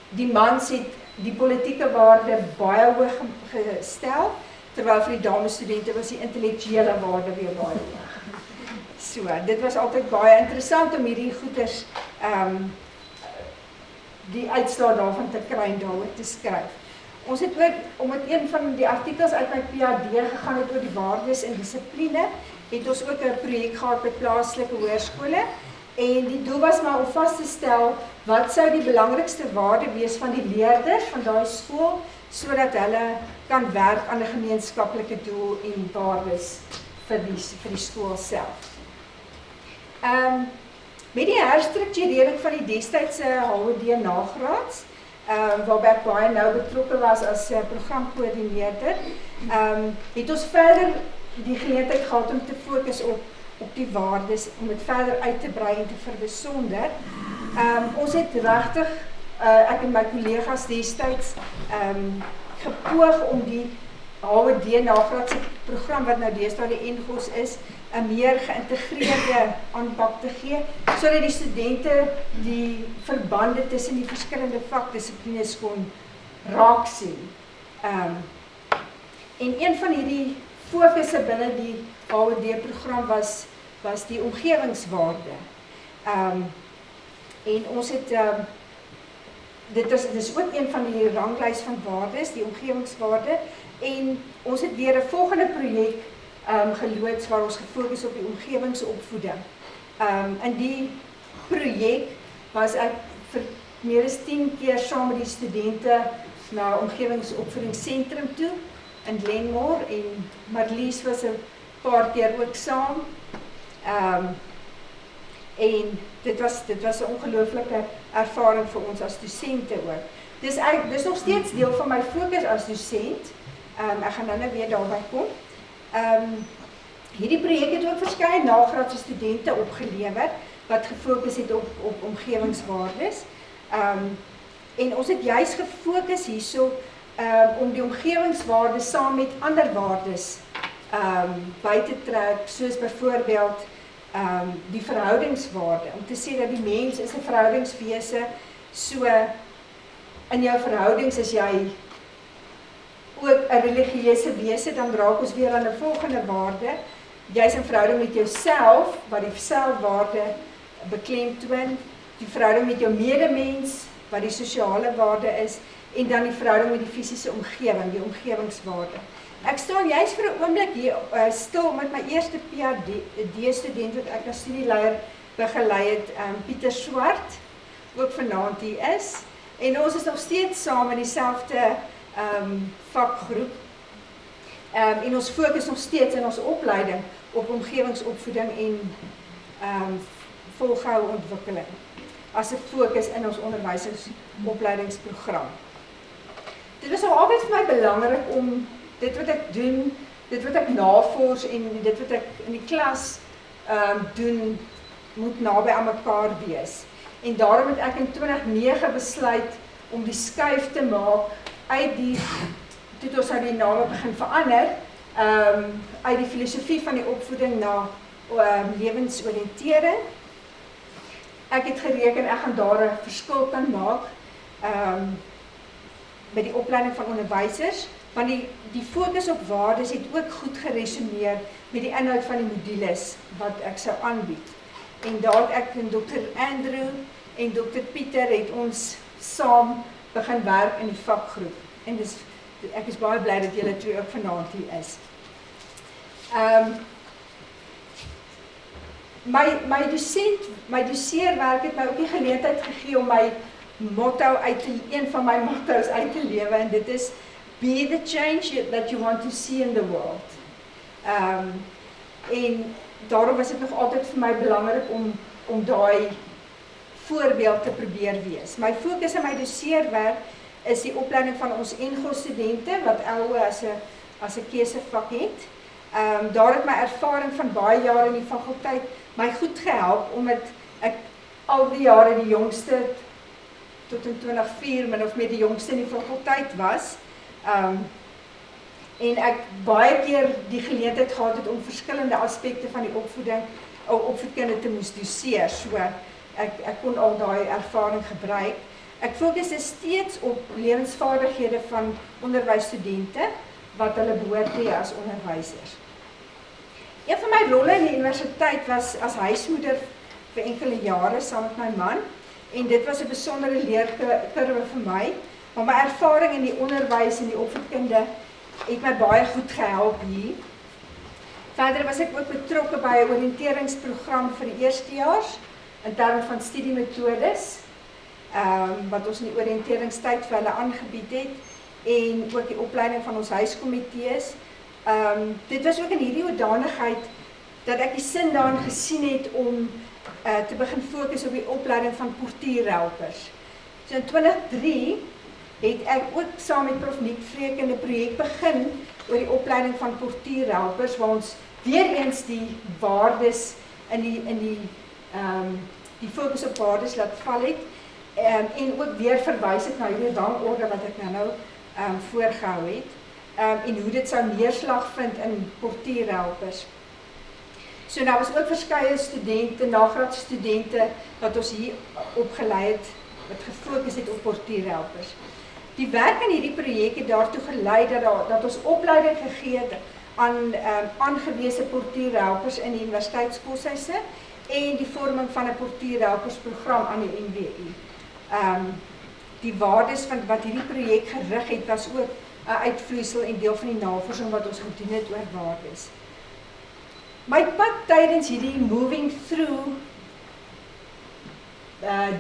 Die mans het die politieke waarde baie hoog gestel, terwyl vir die dames studente was die intellektuele waarde weer baie hoog. So, dit was altyd baie interessant om hierdie goeders die uitslae daarvan te kry en daaroor te skryf. Ons het ook, omdat een van die artikels uit my PhD gegaan het oor die waardes en dissipline, het ons ook 'n projek gehad by plaaslike hoërskole, en die doel was maar om vas te stel wat sou die belangrikste waarde wees van die leerders van daai skool, sodat hulle kan werk aan 'n gemeenskaplike doel en waardes vir die skool self. Met die herstrukturering van die destydse HOD nagraads, waarby ek baie nou betrokke was as programkoördineerder, het ons verder die geleentheid gehad om te fokus op die waardes, om dit verder uit te brei en te verbesonder. Ons het regtig, ek en my kollegas destyds, gepoog om die HOD nagraadse program wat nou deesdae die NGOS is, 'n meer geïntegreerde aanpak te gee, sodat die studente die verbande tussen die verskillende vakdissiplines kon raak sien. En een van hierdie fokusse binne die HOD-program was die omgewingswaarde. En ons het, dit is ook een van die ranglys van waardes, die omgewingswaarde, en ons het weer 'n volgende projek geloods waar ons gefokus op die omgewingsopvoeding. In die projek was ek vir meer as 10 keer saam met die studente na omgewingsopvoedingsentrum toe in Glenmore, en Marlies was 'n paar keer ook saam. En dit was 'n ongelooflike ervaring vir ons as dosente ook. Dis nog steeds deel van my fokus as dosent. Ek gaan nou weer daarby kom. Hierdie projek het ook verskeie nagraadse studente opgelewer wat gefokus het op omgewingswaardes. En ons het juis gefokus hierso om die omgewingswaardes saam met ander waardes by te trek, soos byvoorbeeld die verhoudingswaarde, om te sê dat die mens is 'n verhoudingswese, so in jou verhoudings is jy ook 'n religieuse wese, dan raak ons weer aan 'n volgende waarde. Jy's in verhouding met jouself, wat die selfwaarde beklemtoon, die verhouding met jou medemens, wat die sosiale waarde is, en dan die verhouding met die fisiese omgewing, die omgewingswaarde. Ek staan juist vir 'n oomblik hier stil met my eerste PhD-student wat ek as studieleier begelei het, Pieter Swart, ook vanaand hier is. En ons is nog steeds saam in dieselfde vakgroep. En ons fokus nog steeds in ons opleiding op omgewingsopvoeding en volgehoue ontwikkeling as 'n fokus in ons onderwysersopleidingsprogram. Dit was al altyd vir my belangrik om dit wat ek doen, dit wat ek navors en dit wat ek in die klas doen, moet naby aan mekaar wees. En daarom het ek in 2009 besluit om die skuif te maak uit die, toe ons nou die name begin verander, uit die filosofie van die opvoeding na lewensoriëntering. Ek het gereken, ek gaan daar 'n verskil kan maak by die opleiding van onderwysers, want die fokus op waardes het ook goed geresoneer met die inhoud van die modules wat ek sou aanbied. En daar het ek en Dr. Andrew en Dr. Pieter het ons saam begin werk in die vakgroep. En ek is baie bly dat julle twee ook vanaand hier is. My doseerwerk het my ook die geleentheid gegee om een van my motto's uit te lewe, en dit is be the change that you want to see in the world. En daarom was dit nog altyd vir my belangrik om daai voorbeeld te probeer wees. My fokus in my doseerwerk is die opleiding van ons NGO-studente, wat LO as 'n keusevak het. Daar het my ervaring van baie jare in die fakulteit my goed gehelp, omdat ek al die jare die jongste, tot in 2004, min of meer die jongste in die fakulteit was. En ek baie keer die geleentheid gehad het om verskillende aspekte van die opvoedkunde te moes doseer, so ek kon al daai ervaring gebruik. Ek fokus steeds op lewensvaardighede van onderwysstudente, wat hulle behoort te hê as onderwysers. Een van my rolle in die universiteit was as huismoeder vir enkele jare saam met my man, en dit was 'n besondere leerkurwe vir my, maar my ervaring in die onderwys en die opvoedkunde het my baie goed gehelp hier. Verder was ek ook betrokke by 'n oriënteringsprogram vir die eerstejaars, in terme van studiemetodes, wat ons in die oriënteringstyd vir hulle aangebied het, en ook die opleiding van ons huiskomitees. Dit was ook in hierdie hoedanigheid dat ek die sin daarin gesien het om te begin fokus op die opleiding van portierhelpers. So in 2003 het ek ook saam met Prof Niek Vreek in 'n projek begin oor die opleiding van portierhelpers, waar ons weer eens die waardes die fokus op waardes laat val het, en ook weer verwys het na hierdie rangorde wat ek nou voorgehou het, en hoe dit sou neerslag vind in portierhelpers. So nou was ook verskeie studente, nagraadstudente, wat ons hier opgelei het, wat gefokus het op portierhelpers. Die werk in hierdie projek het daartoe gelei dat ons opleiding gegee het aan aangewese portierhelpers in die universiteitskoshuise en die vorming van 'n portierhelpersprogram aan die NWU. Die waardes van wat hierdie projek gerig het, was ook 'n uitvloeisel en deel van die navorsing wat ons gedoen het oor waardes. My pad tydens hierdie moving through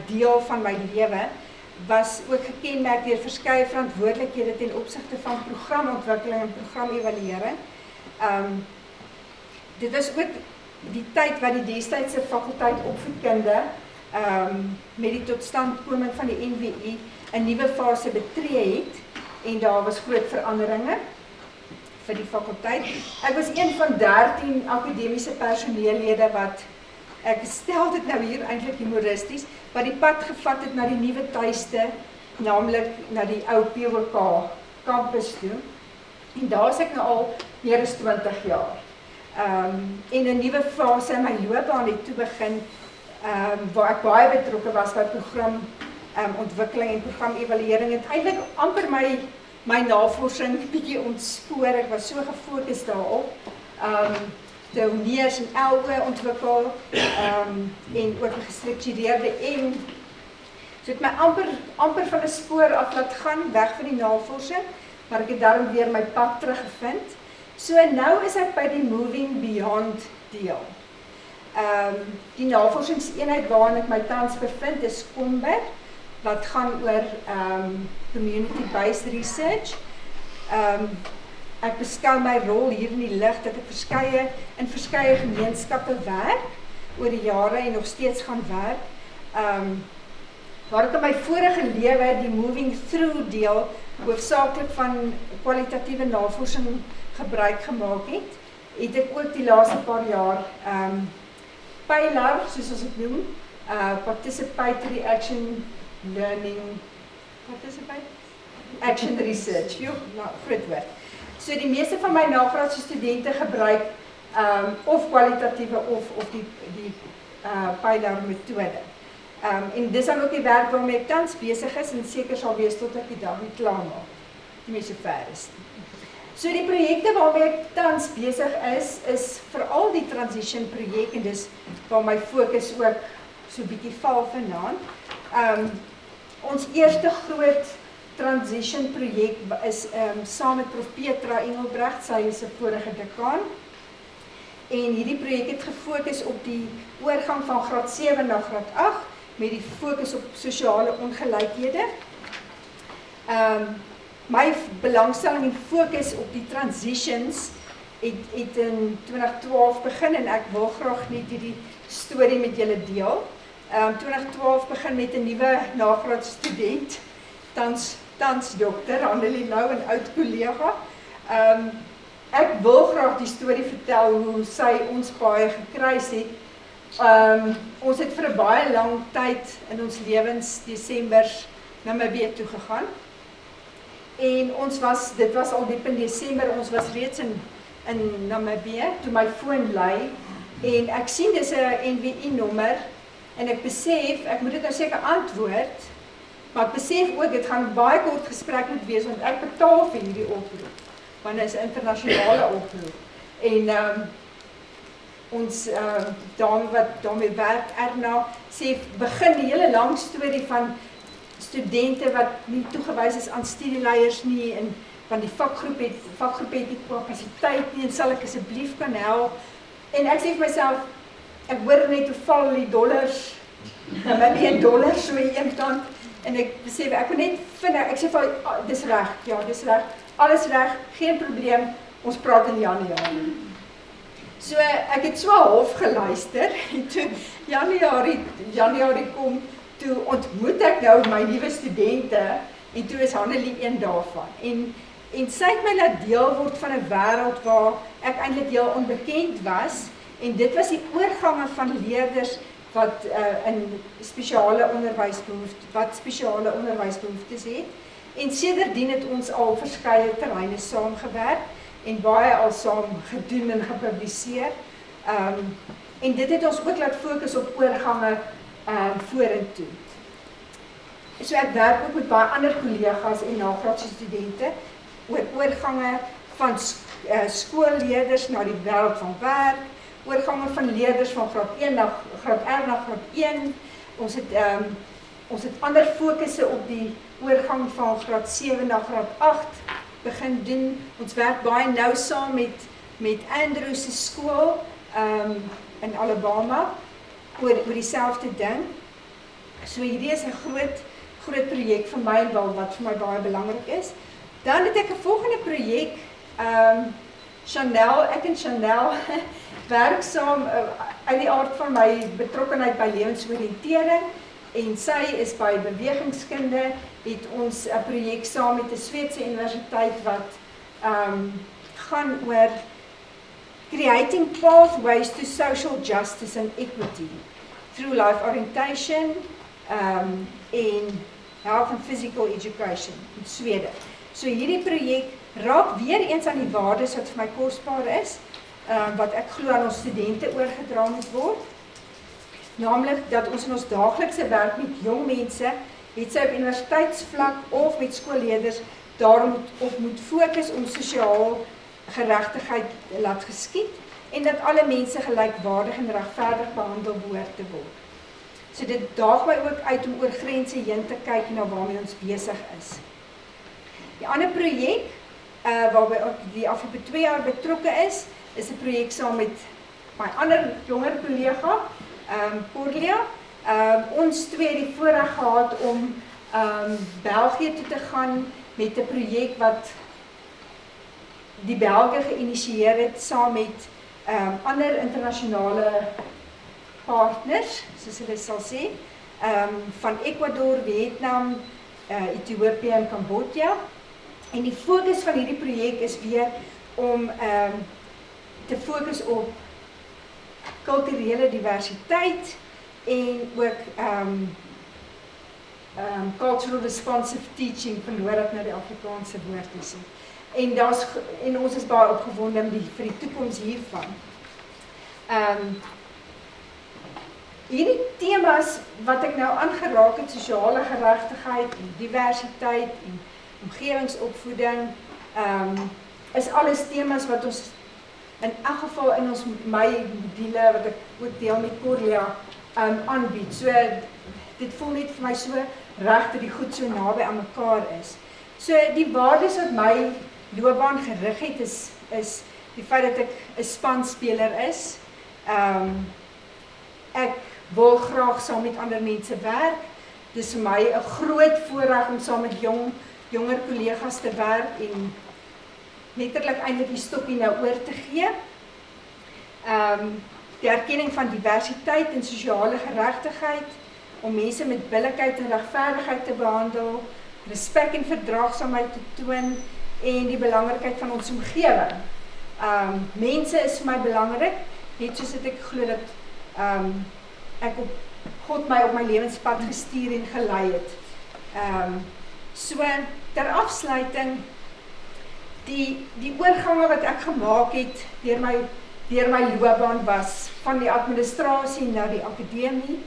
deel van my lewe was ook gekenmerk deur verskeie verantwoordelikhede ten opsigte van programontwikkeling en programevaluering. Dit was ook die tyd wat die destydse fakulteit opvoedkunde met die totstandkoming van die NWU 'n nuwe fase betree het, en daar was groot veranderinge vir die fakulteit. Ek was een van 13 akademiese personeellede wat, ek stel dit nou hier eintlik humoristies, wat die pad gevat het na die nuwe tuiste, naamlik na die ou PWK campus toe. En daar is ek nou al meer as 20 jaar. En 'n nuwe fase in my loopbaan het toe begin, waar ek baie betrokke was by programontwikkeling en programevaluering. Het eintlik amper my navorsing bietjie ontspoor. Ek was so gefokus daarop. De honneurs en LO ontwikkel, en ook 'n gestruktureerde so het my amper van 'n spoor af laat gaan, weg van die navorsing, maar ek het daarom weer my pad teruggevind. So nou is ek by die Moving Beyond deel. Die navorsingseenheid waarin ek my tans bevind is Combat, wat gaan oor community-based research. Ek beskou my rol hier in die lig dat ek in verskeie gemeenskappe werk, oor die jare en nog steeds gaan werk. Waar ek in my vorige lewe die Moving Through deel hoofsaaklik van kwalitatiewe navorsing gebruik gemaak het ek ook die laaste paar jaar PYLAR, soos ons dit noem, Participatory Action Learning, Action Research, groot woord. So die meeste van my nagraadse studente gebruik of kwalitatiewe of die PYLAR metode. En dis dan ook die werk waarmee ek tans besig is, en seker sal wees tot ek die dag nie klaar maak, die mense ver is. So die projekte waarmee ek tans besig is veral die transition projek, en dis waar my fokus ook so bietjie val vanaand. Ons eerste groot transition projek is saam met Prof Petra Engelbrecht, sy is 'n vorige dekaan. En hierdie projek het gefokus op die oorgang van graad 7 na graad 8 met die fokus op sosiale ongelykhede. My belangstelling en fokus op die transitions het in 2012 begin en ek wil graag net hierdie storie met julle deel. 2012 begin met 'n nuwe nagraadstudent, tans dokter Annelie Lou, 'n oud kollega. Ek wil graag die storie vertel hoe sy ons baie gekruis het. Ons het vir 'n baie lang tyd in ons lewens Desember Namibië toe gegaan. En dit was al diep in Desember, ons was reeds in Namibië toe my foon lui en ek sien dis 'n NWI nommer en ek besef ek moet dit nou seker antwoord, maar ek besef ook dit gaan 'n baie kort gesprek moet wees want ek betaal vir hierdie oproep. Want dit is 'n internasionale oproep. En ons dame wat daarmee werk, Erna, sê begin die hele lang storie van studente wat nie toegewys is aan studieleiers nie en van die vakgroep het nie kapasiteit nie en sal ek asseblief kan help. En ek sê vir myself, ek hoor net hoe val die dollars, maybe $1 so een kant en ek besef ek moet net vinnig, ek sê vir dis reg, ja, dis reg. Alles reg, geen probleem, ons praat in Januarie. So ek het so half geluister en toe Januarie kom, toe ontmoet ek nou my nuwe studente en toe is Annelie een daarvan. En sy het my laat deel word van 'n wêreld waar ek eintlik heel onbekend was en dit was die oorgange van leerders wat in spesiale onderwysbehoeftes het. En sedertdien het ons al verskeie terreine saamgewerk en baie al saam gedoen en gepubliseer. En dit het ons ook laat fokus op oorgange vorentoe. So ek werk ook met baie ander kollegas en nagraadse studente oor oorgange van skoolleerders na die wêreld van werk, oorgange van leerders van graad 1 na graad R na graad 1. Ons het ander fokusse op die oorgang van graad 7 na graad 8 begin doen. Ons werk baie nou saam met Andrew se skool in Alabama oor dieselfde ding. So hierdie is 'n groot projek vir my wat vir my baie belangrik is. Dan het ek 'n volgende projek, Chanel, ek en Chanel werk saam uit die aard van my betrokkenheid by lewensoriëntering en sy is by bewegingskunde, het ons 'n projek saam met 'n Sweedse universiteit wat gaan oor creating pathways to social justice and equity through life orientation en health and physical education in Swede. So hierdie projek raak weer eens aan die waardes wat vir my kosbaar is, wat ek glo aan ons studente oorgedra moet word. Naamlik dat ons in ons daaglikse werk met jong mense, het sy op universiteitsvlak of met skoolleerders, daarom moet fokus om sosiaal geregtigheid laat geskied en dat alle mense gelykwaardig en regverdig behandel behoort te word. So dit daag my ook uit om oor grense heen te kyk na waarmee ons besig is. Die ander projek waarby ek die afgelope 2 jaar betrokke is 'n projek saam met my ander jonger kollega, Corlia. Ons twee het die voorreg gehad om België toe te gaan met 'n projek wat die Belge geïnisieer het saam met ander internasionale partners, soos hulle sal sê, van Ecuador, Vietnam, Ethiopië en Kambodja. En die fokus van hierdie projek is weer om te fokus op kulturele diversiteit en ook cultural responsive teaching, verloor ek nou die Afrikaanse woord is. En ons is baie opgewonde vir die toekoms hiervan. Hierdie temas wat ek nou aangeraak het, sosiale geregtigheid en diversiteit en omgewingsopvoeding, is alles temas wat ons in elk geval in my module wat ek ook deel met Corlia aanbied. So dit voel net vir my so reg dat die goed so naby aan mekaar is. So die waardes wat my loopbaan gerig het is die feit dat ek 'n spanspeler is. Ek wil graag saam met ander mense werk. Dis vir my 'n groot voorreg om saam met jonger kollegas te werk en letterlik eintlik die stokkie nou oor te gee. Die erkenning van diversiteit en sosiale geregtigheid, om mense met billikheid en regverdigheid te behandel, respek en verdraagsaamheid te toon en die belangrikheid van ons omgewing. Mense is vir my belangrik, net soos dat ek glo dat God my op my lewenspad gestuur en gelei het. So ter afsluiting, die oorgange wat ek gemaak het deur my loopbaan was van die administrasie na die akademie,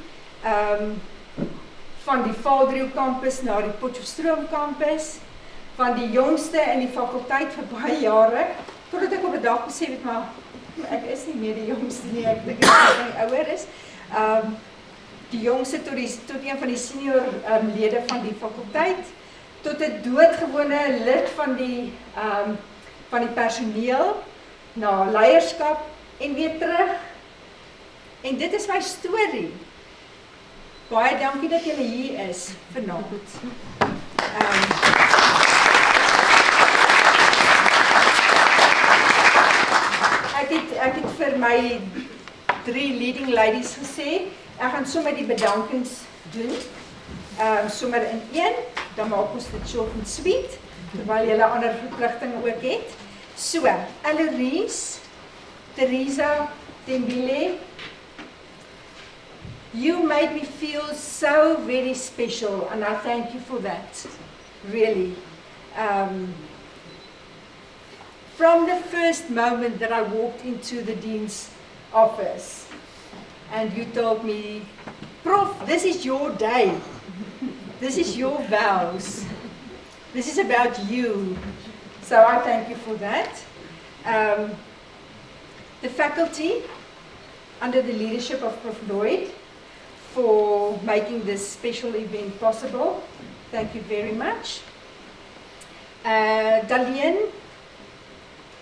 van die Vaaldriehoek kampus na die Potchefstroom kampus, van die jongste in die fakulteit vir baie jare, totdat ek op 'n dag besef het, maar ek is nie meer die jongste nie, ek dink ek ouer is. Die jongste tot een van die senior lede van die fakulteit, tot 'n doodgewone lid van die personeel, na leierskap en weer terug. En dit is my storie. Baie dankie dat julle hier is vanaand. Ek het vir my 3 leading ladies gesê, ek gaan sommer die bedankings doen, sommer in een, dan maak ons dit short and sweet, terwyl julle ander verpligtinge ook het. So, Eloise, Teresa, Dembele, you made me feel so very special, and I thank you for that, really. From the first moment that I walked into the Dean's office, and you told me, Prof, this is your day, this is your vows, this is about you. So I thank you for that. The faculty, under the leadership of Prof. Lloyd, for making this special event possible. Thank you very much. Darlene,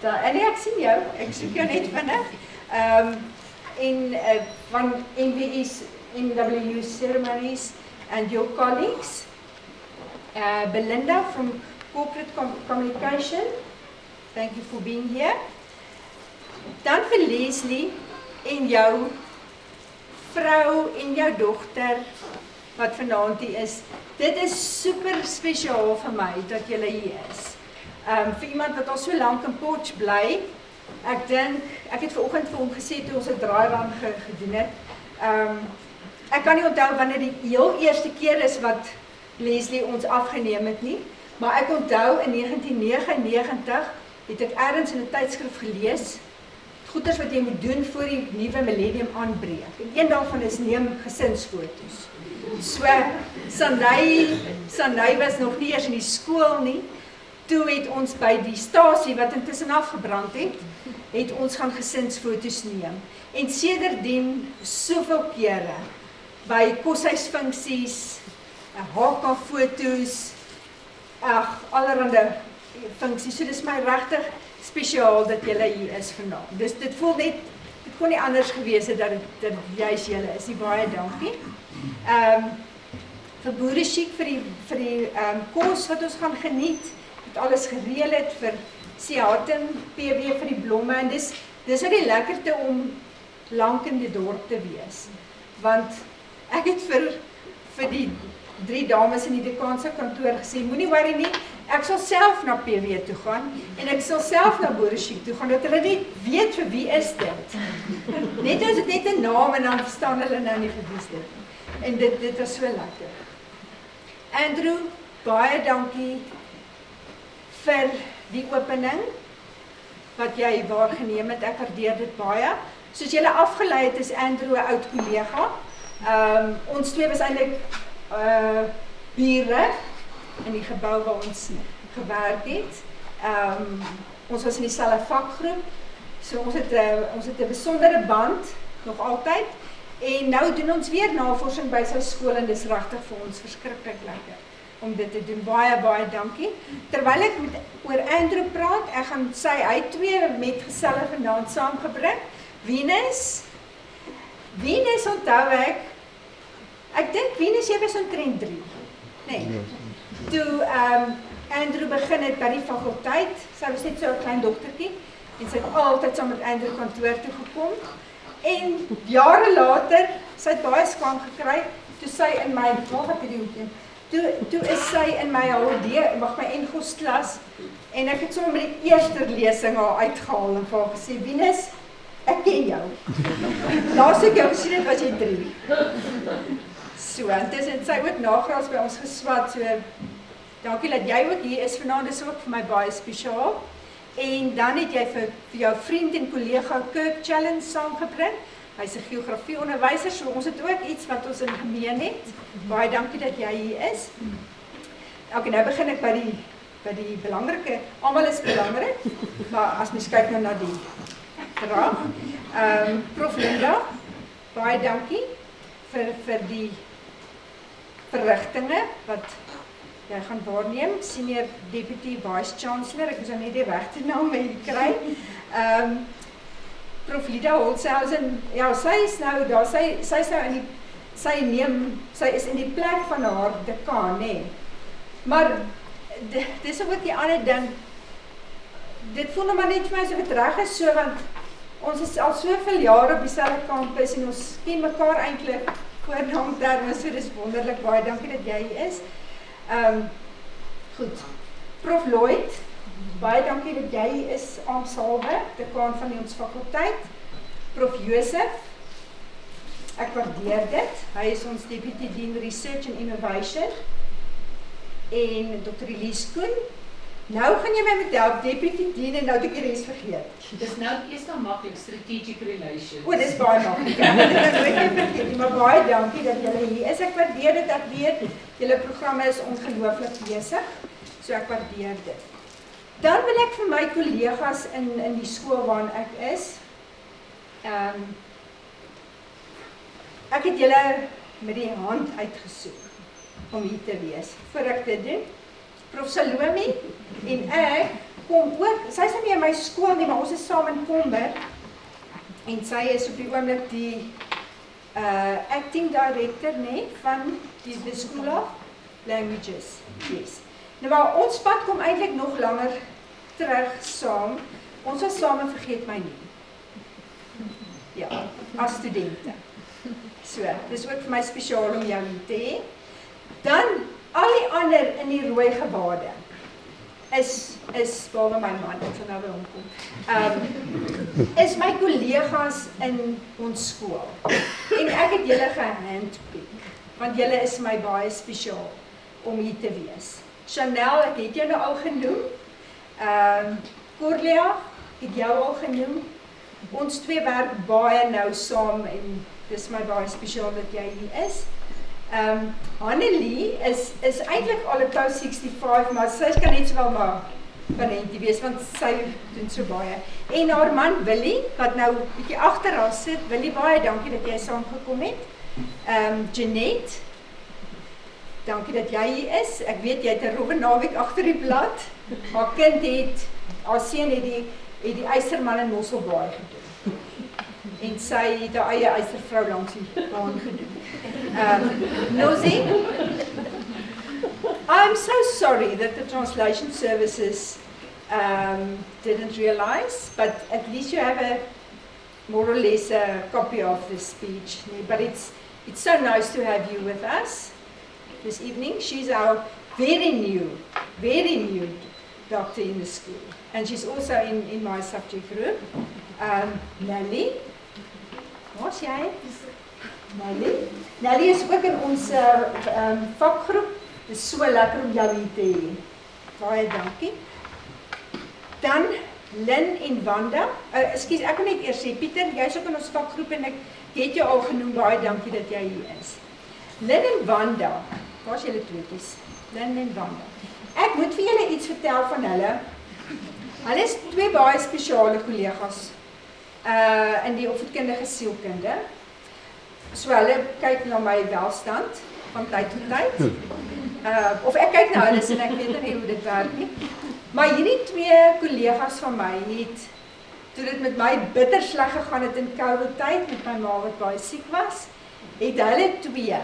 en ek sien jou, ek soek jou net vinnig. Van NWS, NWU Ceremonies and your colleagues. Belinda from Corporate Communication, thank you for being here. Dan vir Leslie en jou vrou en jou dogter wat vanaand hier is. Dit is super spesiaal vir my dat julle hier is. Vir iemand wat al so lank in Potch bly, ek het vanoggend vir hom gesê toe ons 'n draairun gedoen het. Ek kan nie onthou wanneer die heel eerste keer is wat Leslie ons afgeneem het nie, maar ek onthou in 1999 het ek ergens in 'n tydskrif gelees, goeders wat jy moet doen voor die nuwe millennium aanbreek. En een daarvan is neem gesinsfoto's. So, Sandy was nog nie eers in die skool nie. Toe het ons by die stasie wat intussen afgebrand het ons gaan gesinsfoto's neem. En sedertdien soveel kere by koshuisfunksies, HK-foto's, allerhande funksies. So dis my regtig spesiaal dat julle hier is vandag. Dus dit voel net, dit kon nie anders gewees het dat juist julle is. Baie dankie. Vir Boere Chic vir die kos wat ons gaan geniet, het alles gereël het vir Siaten, PW vir die blomme, en dis nou die lekkerte om lank in die dorp te wees. Want ek het vir die 3 dames in die dekaanse kantoor gesê, moenie worry nie, ek sal self na PW toe gaan, en ek sal self na Boere Chic toe gaan, dat hulle net weet vir wie is dit. Net as dit net 'n naam, en dan verstaan hulle nou nie vir wie is dit. En dit was so lekker. Andrew, baie dankie vir die opening, wat jy waargeneem het, ek waardeer dit baie. Soos julle afgelei het, is Andrew 'n oud kollega. Ons twee was eintlik bure in die gebou waar ons gewerk het. Ons was in dieselfde vakgroep, so ons het 'n besondere band, nog altyd. En nou doen ons weer navorsing by sy skool en dis regtig vir ons verskriklik lekker om dit te doen. Baie, baie dankie. Terwyl ek oor Andrew praat, ek gaan hy 2 metgeselle vanaand saamgebring. Venus onthou ek dink Venus jy was omtrent 3. Nee. Toe Andrew begin het by die fakulteit, sy was net so 'n klein dogtertjie en sy het altyd saam met Andrew kantoor toe gekom. En jare later, sy het baie skaam gekry, toe sy in my, toe is sy in my HOD, my Engels klas, en ek het sommer met die eerste lesing haar uitgehaal en vir haar gesê, Venus, ek ken jou. Laas ek jou gesien het, was jy 3. So, en tussen sy ook nagraas by ons geswat, so, dankie dat jy ook hier is vanaand, dis ook vir my baie spesiaal. En dan het jy vir jou vriend en kollega Kirk Challenge saamgebring. Hy's 'n geografieonderwyser, so ons het ook iets wat ons in gemeen het. Baie dankie dat jy hier is. Okay, nou begin ek by die belangrike, almal is belangrik, maar as mens kyk nou na die vraag. Prof Linda, baie dankie vir die verrigtinge wat jy gaan waarneem, Senior Deputy Vice Chancellor, ek moes nou net die regte naam kry. Prof Lida Holzhausen, ja, sy is nou daar, sy is in die plek van haar dekaan, nee. Maar dis ook die ander ding, dit voel nou maar net vir my so wat reg is, so, want ons is al soveel jare op dieselfde kampus en ons ken mekaar eintlik voornaamterme, so dis wonderlik, baie dankie dat jy hier is. Goed, Prof Lloyd, baie dankie dat jy is amptshalwe, dekaan van ons fakulteit. Prof Joseph, ek waardeer dit, hy is ons Deputy Dean Research and Innovation. En Dr. Elise Koen, nou gaan jy my met help, Deputy Dean, en nou het ek die rest vergeet. Dis nou eers dan maklik, strategic relations. O, dis baie maklik, ja, dit kan nooit nie vergeet, maar baie dankie dat julle hier is. Ek waardeer dit, ek weet, julle programme is ongelooflik besig, so ek waardeer dit. Dan wil ek vir my kollegas in die skool waarin ek is, ek het julle met die hand uitgesoek om hier te wees. Voor ek dit doen, Prof Salome en ek kom ook, sy is nie in my skool nie, maar ons is saam in Komber en sy is op die oomblik die acting director van die School of Languages. Yes. Nou maar ons pad kom eintlik nog langer terug saam. Ons was saam en vergeet my nie. Ja, as studente. So, dis ook vir my spesiaal om jou hier te hê. Dan al die ander in die rooi gebade is behalwe my man, ek sal nou by hom kom. Is my kollegas in ons skool. En ek het julle gehandpick, want julle is my baie spesiaal om hier te wees. Chanel, ek het jou nou al genoem. Corlia, ek het jou al genoem. Ons twee werk baie nou saam en dis my baie spesiaal dat jy hier is. Annelie is eintlik al 'n Pou 65, maar sy kan net sowel maar Vanentie wees, want sy doen so baie. En haar man Willie, wat nou bietjie agter haar sit, Willie, baie dankie dat jy saamgekom het. Jeanette, dankie dat jy hier is. Ek weet jy het 'n rowwe naweek agter die blad. Haar kind haar seun het die eiserman in Mosselbaai gedoen. En sy het haar eie eiservrou langs die baan gedoen. Nosy, I'm so sorry that the translation services didn't realize, but at least you have a more or less a copy of the speech. But it's so nice to have you with us this evening. She's our very new doctor in the school, and she's also in my subject group. Nelly, waar's jy? Nelly is ook in ons vakgroep. Dit is so lekker om jou hier te hê. Baie dankie. Dan Lynn en Wanda. Ekskuus, ek wil net eers sê, Pieter, jy's ook in ons vakgroep en ek het jou al genoem, baie dankie dat jy hier is. Lynn en Wanda, waar's julle tweetjies? Lynn en Wanda. Ek moet vir julle iets vertel van hulle. Hulle is twee baie spesiale kollegas in die opvoedkundige sielkunde. So hulle kyk na my welstand van tyd tot tyd. Of ek kyk na hulle en ek weet nie hoe dit werk nie. Maar hierdie twee kollegas van my het, toe dit met my bitter sleg gegaan het in COVID tyd, met my ma wat baie siek was, het hulle twee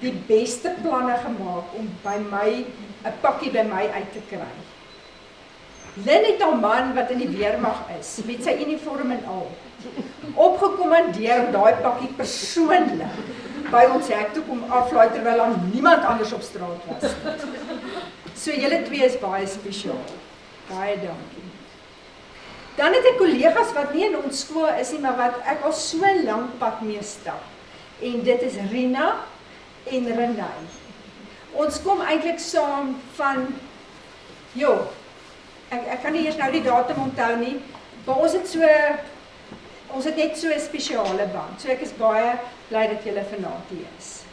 die beste planne gemaak om by my, 'n pakkie by my uit te kry. Lynn het 'n man wat in die weermag is, met sy uniform en al, opgekommandeer om daai pakkie persoonlik by ons hek toe kom aflaai terwyl daar niemand anders op straat was. So julle twee is baie spesiaal. Baie dankie. Dan het ek kollegas wat nie in ons skool is nie, maar wat ek al so lank pad mee stap. En dit is Rina en Renay. Ons kom eintlik saam van, ek kan nie eers nou die datum onthou nie, maar ons het net so 'n spesiale band. So ek is baie bly dat julle vanaand hier is.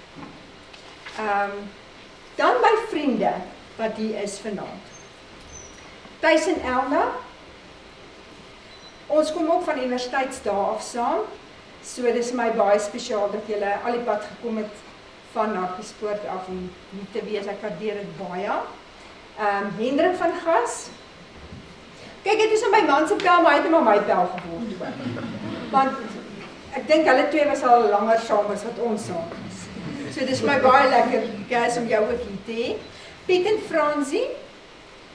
Dan my vriende wat hier is vanaand. Thys en Elna. Ons kom ook van universiteitsdae af saam. So dis my baie spesiaal dat julle al die pad gekom het van Narkiespoort af om hier te wees. Ek waardeer dit baie. Hendrik van Gas. Kyk, dit is my man se pel, maar hy het maar my pel geword ook. Want ek dink hulle twee was al langer saam as wat ons saam is. So dis my baie lekker, Gas, om jou ook hier te hê. Piet en Fransie,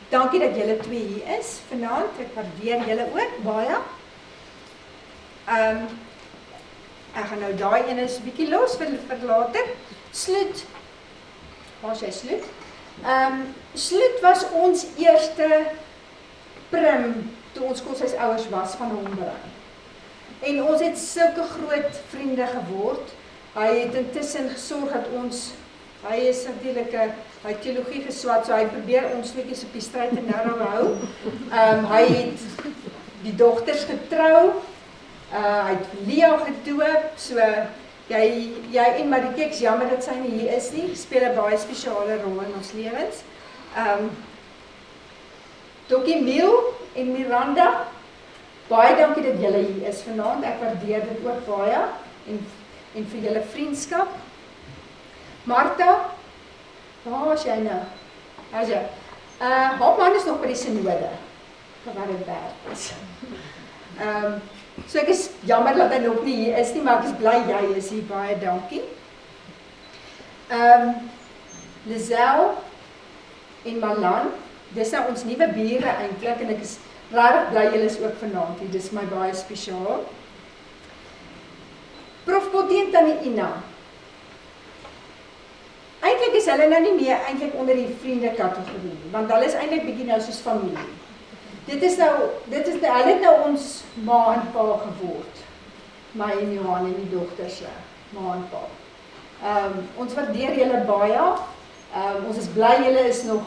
dankie dat julle twee hier is vanaand. Ek waardeer julle ook baie. Ek gaan nou daai ene so 'n bietjie los vir later. Sloet. Waar is hy Sloet? Sloet was ons eerste prim toe ons kos sy ouers was van Honderheid. En ons het sulke groot vriende geword. Hy het intussen gesorg dat ons, hy is natuurlik, hy het teologie geswat, so hy probeer ons netjies op die stryd en nou hou. Hy het die dogters getrou, hy het Lea gedoop, so jy en Marieke, ek's jammer dat sy nie hier is nie, speel 'n baie spesiale rol in ons lewens. Dokkie Miel en Miranda, baie dankie dat julle hier is vanaand, ek waardeer dit ook baie, en vir julle vriendskap. Martha, waar is jy nou? As jy, haar man is nog by die synode, waar dit werk is. So ek is jammer dat hy nog nie hier is nie, maar ek is bly jy is hier, baie dankie. Lizelle en Malan, dis nou ons nuwe bure eintlik, en ek is regtig bly julle is ook vanaand hier, dis my baie spesiaal. Prof Pottie en Tannie Ina. Eintlik is hulle nou nie meer eintlik onder die vriende kategorie, want hulle is eintlik bietjie nou soos familie. Hulle het nou ons ma en pa geword. My en Johan en die dogters, ma en pa. Ons waardeer julle baie. Ons is bly julle is nog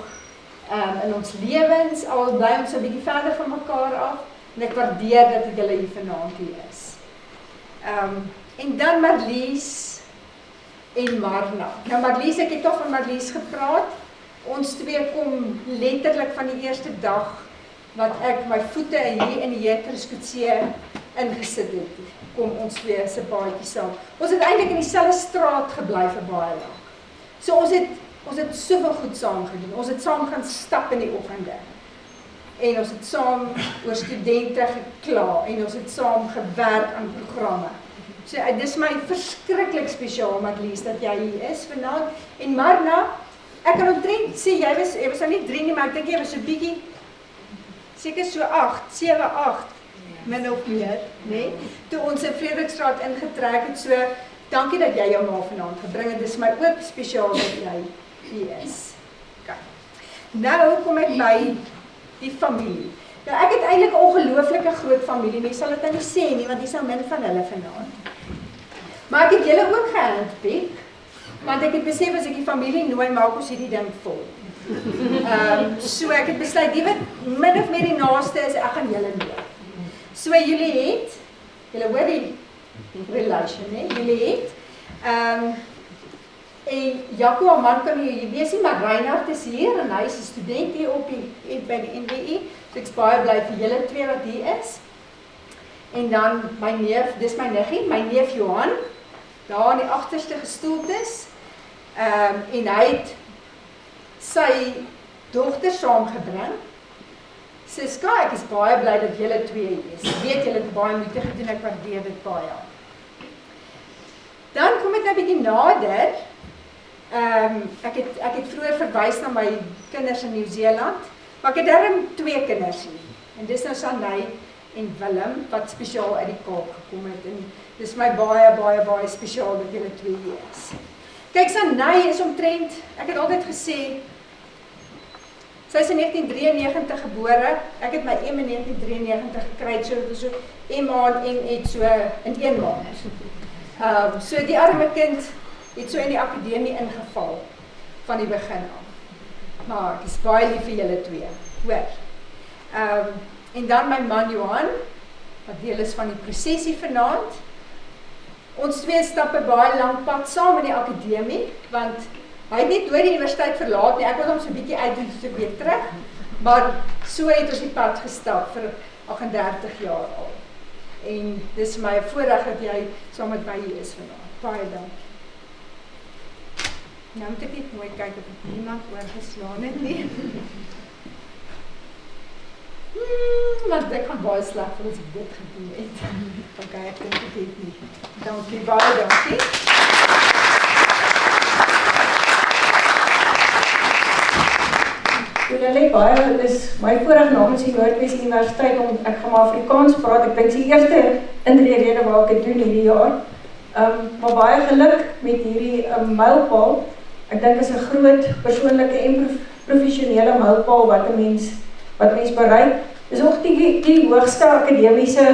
in ons lewens, al bly ons 'n bietjie verder van mekaar af, en ek waardeer dat julle hier vanaand hier is. En dan Marlies en Marna. Nou Marlies, ek het al van Marlies gepraat. Ons twee kom letterlik van die eerste dag wat ek my voete hier in die Jeterskoetsee ingesit het. Kom ons twee se paadjie saam. Ons het eintlik in dieselfde straat gebly vir baie lank. So ons het soveel goed saam gedoen. Ons het saam gaan stap in die oggende. En ons het saam oor studente gekla en ons het saam gewerk aan programme. So dis my verskriklik spesiaal, Marlies, dat jy hier is vanaand. En Marna, ek kan omtrent sê jy was nou nie 3 nie, maar ek dink jy was so bietjie seker so 8, 7, 8 min of meer, nee. Toe ons in Frederikstraat ingetrek het, so dankie dat jy jou ma vanaand gebring het. Dis my ook spesiaal dat jy hier is. Okay. Nou kom ek by die familie. Nou ek het eintlik 'n ongelooflike groot familie, mens sal dit nou nie sê nie, want dis nou min van hulle vanaand. Maar ek het julle ook gehandpick, want ek het besef as ek die familie nooi, maak ons hierdie ding vol. So ek het besluit, die wat min of meer die naaste is, ek gaan julle nooi. So julle hoor die relation, julle het, en Jaco, haar man kan hier wees nie, maar Reinhard is hier, en hy is 'n student hier by die NWI, so ek is baie bly vir julle twee wat hier is. En dan my neef, dis my niggie, my neef Johan, daar in die agterste gestoeltes. En hy het sy dogter saamgebring. Siska, ek is baie bly dat julle twee hier is. Ek weet julle het baie moeite gedoen, ek waardeer dit baie. Dan kom dit nou 'n bietjie nader. Ek het vroeër verwys na my kinders in Nieu-Seeland, maar ek het darm 2 kinders hier. En dis nou Sanay en Willem wat spesiaal uit die Kaap gekom het. En dis my baie spesiaal dat julle twee hier is. Kyk, Sanay is omtrent, ek het altyd gesê, sy is in 1993 gebore. Ek het my M in 1993 gekry, so M maand en het so in 1 maand. So die arme kind het so in die akademie ingeval van die begin af. Maar ek is baie lief vir julle twee, hoor. En dan my man Johan, wat deel is van die prosesie vanaand. Ons twee stap 'n baie lang pad saam in die akademie, want hy het nie nooit die universiteit verlaat nie. Ek wil hom so 'n bietjie uitdoen so weer terug. Maar so het ons die pad gestap vir 38 jaar al. En dis my voorreg dat jy saam met my hier is vanaand. Baie dankie. Nou moet ek net mooi kyk of ek niemand oorgeslaan het nie. Want ek kan baie sleg vir as ek dit gedoen het. Ok, ek dink ek het nie. Dankie, baie dankie. Julle baie, dit is my voorreg namens die Noordwes Universiteit om ek gaan maar Afrikaans praat. Ek dink die eerste intrede waar ek dit doen hierdie jaar. Maar baie geluk met hierdie mylpaal. Ek dink is 'n groot persoonlike en professionele mylpaal wat mens bereik. Dis ook die hoogste akademiese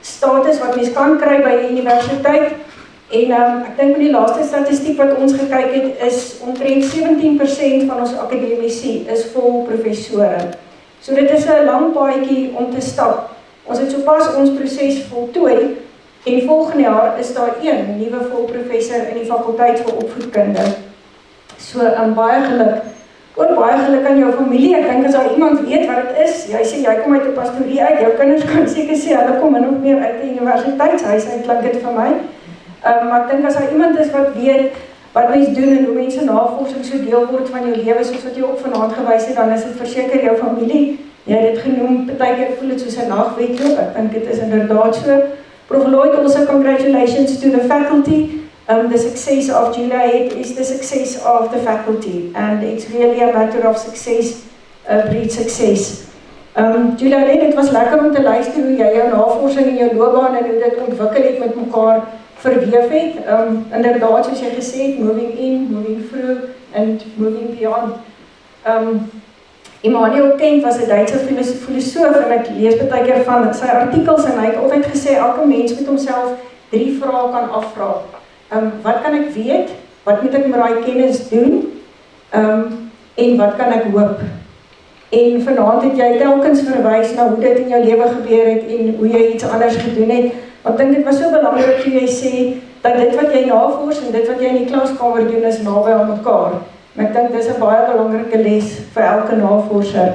status wat mens kan kry by 'n universiteit. En ek dink met die laaste statistiek wat ons gekyk het, is omtrent 17% van ons akademici is vol professore. So dit is 'n lang paadjie om te stap. Ons het sopas ons proses voltooi en volgende jaar is daar 1 nuwe volprofessor in die fakulteit vir opvoedkunde. So baie geluk. Ook baie geluk aan jou familie. Ek dink as daar iemand weet wat dit is, jy sê jy kom uit 'n pastorie uit, jou kinders kan seker sê hulle kom min of meer uit 'n universiteitshuis, en klink dit vir my. Maar ek dink as daar iemand is wat weet wat mens doen en hoe mense navorsing so deel word van jou lewe, soos wat jy ook vanaand gewys het, dan is dit verseker jou familie. Jy het dit genoem, partykeer voel dit soos 'n nagwedloop. Ek dink dit is inderdaad so. Prof Lloyd, also congratulations to the faculty. The success of Julia is the success of the faculty, and it's really a matter of success breeds success. Julia, dit was lekker om te luister hoe jy jou navorsing en jou loopbaan en hoe dit ontwikkel het met mekaar verweef het. Inderdaad, soos jy gesê het, moving in, moving through, and moving beyond. Immanuel Kant was 'n Duitse filosoof en ek lees baie keer van sy artikels en hy het altyd gesê elke mens moet homself 3 vrae kan afvra. Wat kan ek weet? Wat moet ek met daai kennis doen? En wat kan ek hoop? En vanaand het jy telkens verwys na hoe dit in jou lewe gebeur het en hoe jy iets anders gedoen het. Want ek dink dit was so belangrik toe jy sê dat dit wat jy navors en dit wat jy in die klaskamer doen is naby aan mekaar. En ek dink dis 'n baie belangrike les vir elke navorser.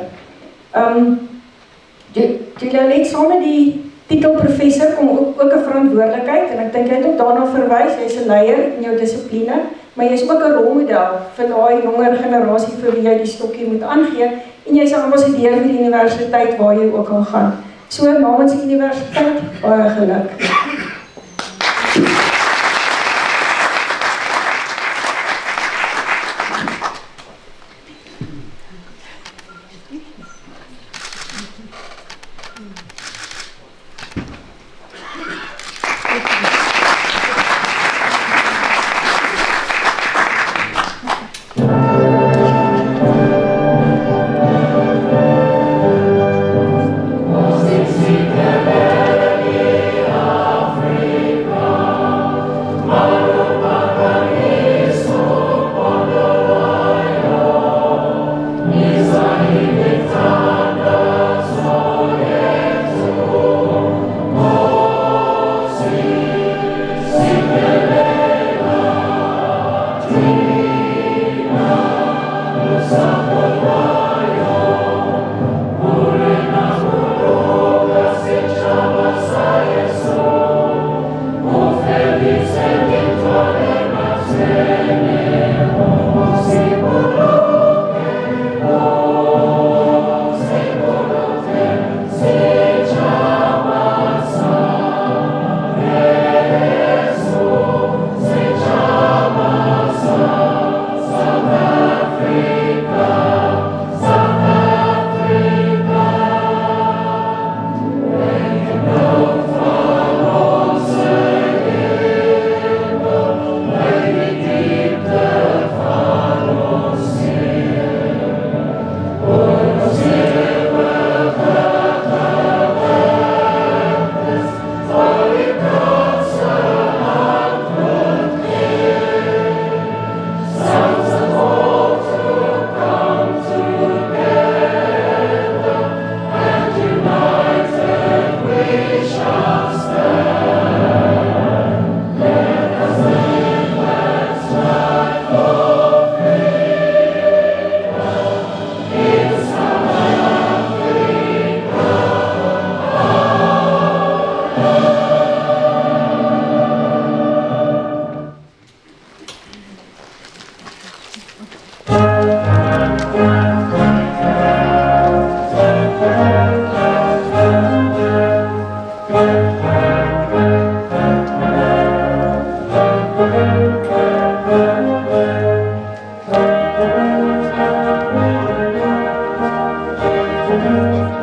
Julia het saam met die titelprofessor kom ook 'n verantwoordelikheid en ek dink jy het ook daarna verwys, jy's 'n leier in jou dissipline, maar jy's ook 'n rolmodel vir daai jonger generasie vir wie jy die stokkie moet aangee en jy's 'n ambassadeur vir die universiteit waar jy ook al gaan. So namens die universiteit baie geluk. Oh Thank you.